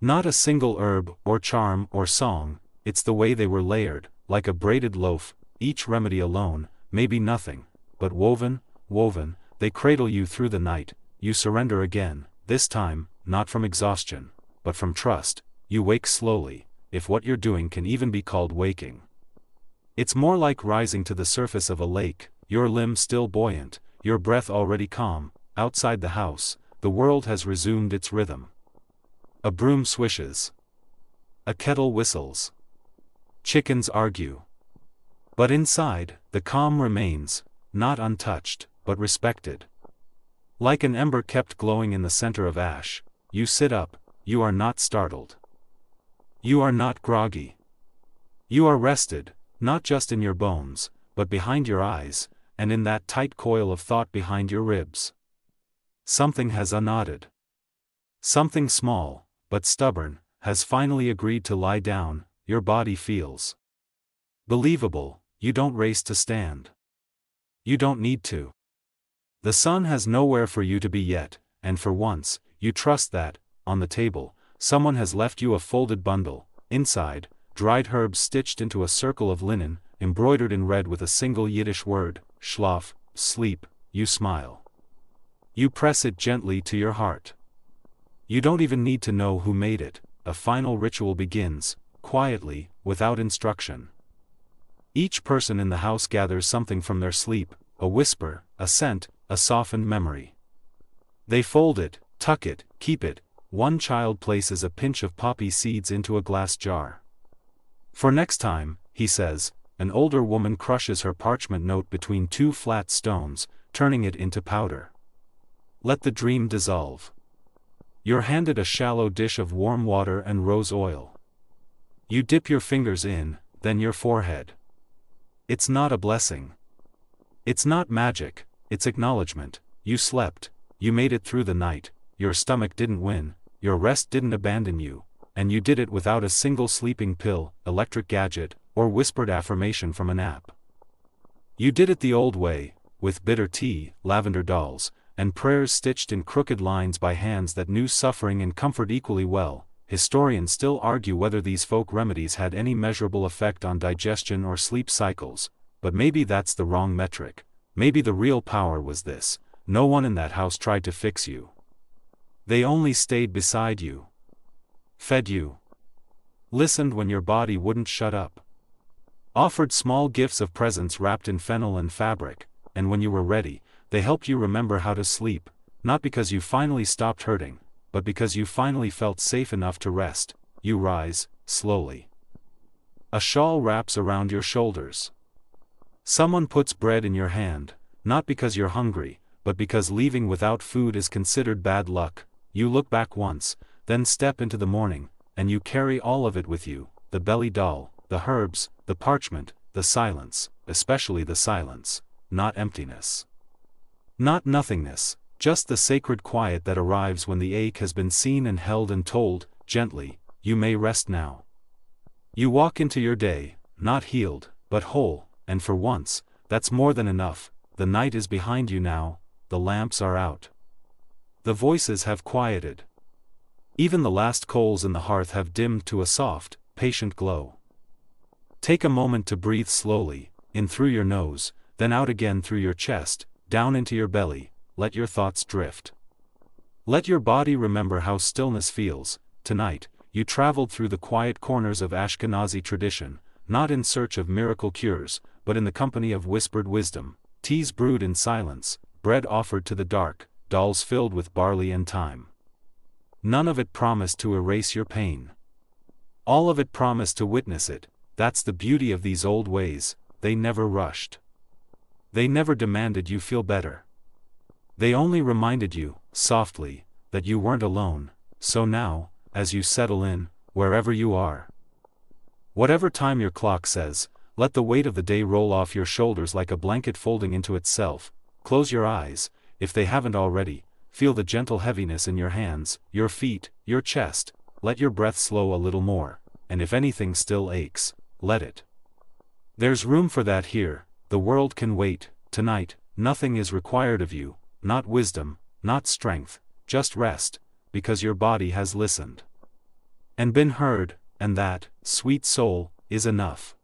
Not a single herb, or charm, or song, it's the way they were layered, like a braided loaf, each remedy alone, maybe nothing, but woven, they cradle you through the night. You surrender again, this time, not from exhaustion, but from trust. You wake slowly, if what you're doing can even be called waking. It's more like rising to the surface of a lake, your limbs still buoyant, your breath already calm. Outside the house, the world has resumed its rhythm. A broom swishes. A kettle whistles. Chickens argue. But inside, the calm remains, not untouched, but respected. Like an ember kept glowing in the center of ash, you sit up, you are not startled. You are not groggy. You are rested, not just in your bones, but behind your eyes, and in that tight coil of thought behind your ribs. Something has unknotted. Something small, but stubborn, has finally agreed to lie down. Your body feels believable. You don't race to stand. You don't need to. The sun has nowhere for you to be yet, and for once, you trust that, on the table, someone has left you a folded bundle. Inside, dried herbs stitched into a circle of linen, embroidered in red with a single Yiddish word, schlaf, sleep. You smile. You press it gently to your heart. You don't even need to know who made it. A final ritual begins, quietly, without instruction. Each person in the house gathers something from their sleep, a whisper, a scent, a softened memory. They fold it, tuck it, keep it. One child places a pinch of poppy seeds into a glass jar. For next time, he says. An older woman crushes her parchment note between two flat stones, turning it into powder. Let the dream dissolve. You're handed a shallow dish of warm water and rose oil. You dip your fingers in, then your forehead. It's not a blessing. It's not magic, it's acknowledgement. You slept, you made it through the night, your stomach didn't win, your rest didn't abandon you, and you did it without a single sleeping pill, electric gadget, or whispered affirmation from an app. You did it the old way, with bitter tea, lavender dolls, and prayers stitched in crooked lines by hands that knew suffering and comfort equally well. Historians still argue whether these folk remedies had any measurable effect on digestion or sleep cycles, but maybe that's the wrong metric. Maybe the real power was this: no one in that house tried to fix you. They only stayed beside you. Fed you. Listened when your body wouldn't shut up. Offered small gifts of presents wrapped in fennel and fabric, and when you were ready, they helped you remember how to sleep, not because you finally stopped hurting, but because you finally felt safe enough to rest. You rise, slowly. A shawl wraps around your shoulders. Someone puts bread in your hand, not because you're hungry, but because leaving without food is considered bad luck. You look back once, then step into the morning, and you carry all of it with you: the belly doll, the herbs, the parchment, the silence, especially the silence, not emptiness. Not nothingness, just the sacred quiet that arrives when the ache has been seen and held and told, gently, you may rest now. You walk into your day, not healed, but whole, and for once, that's more than enough. The night is behind you now, the lamps are out. The voices have quieted. Even the last coals in the hearth have dimmed to a soft, patient glow. Take a moment to breathe slowly, in through your nose, then out again through your chest, down into your belly. Let your thoughts drift. Let your body remember how stillness feels. Tonight, you traveled through the quiet corners of Ashkenazi tradition, not in search of miracle cures, but in the company of whispered wisdom, teas brewed in silence, bread offered to the dark, dolls filled with barley and thyme. None of it promised to erase your pain. All of it promised to witness it. That's the beauty of these old ways. They never rushed. They never demanded you feel better. They only reminded you, softly, that you weren't alone. So now, as you settle in, wherever you are, whatever time your clock says, let the weight of the day roll off your shoulders like a blanket folding into itself. Close your eyes, if they haven't already. Feel the gentle heaviness in your hands, your feet, your chest. Let your breath slow a little more, and if anything still aches, let it. There's room for that here. The world can wait. Tonight, nothing is required of you, not wisdom, not strength, just rest, because your body has listened and been heard, and that, sweet soul, is enough.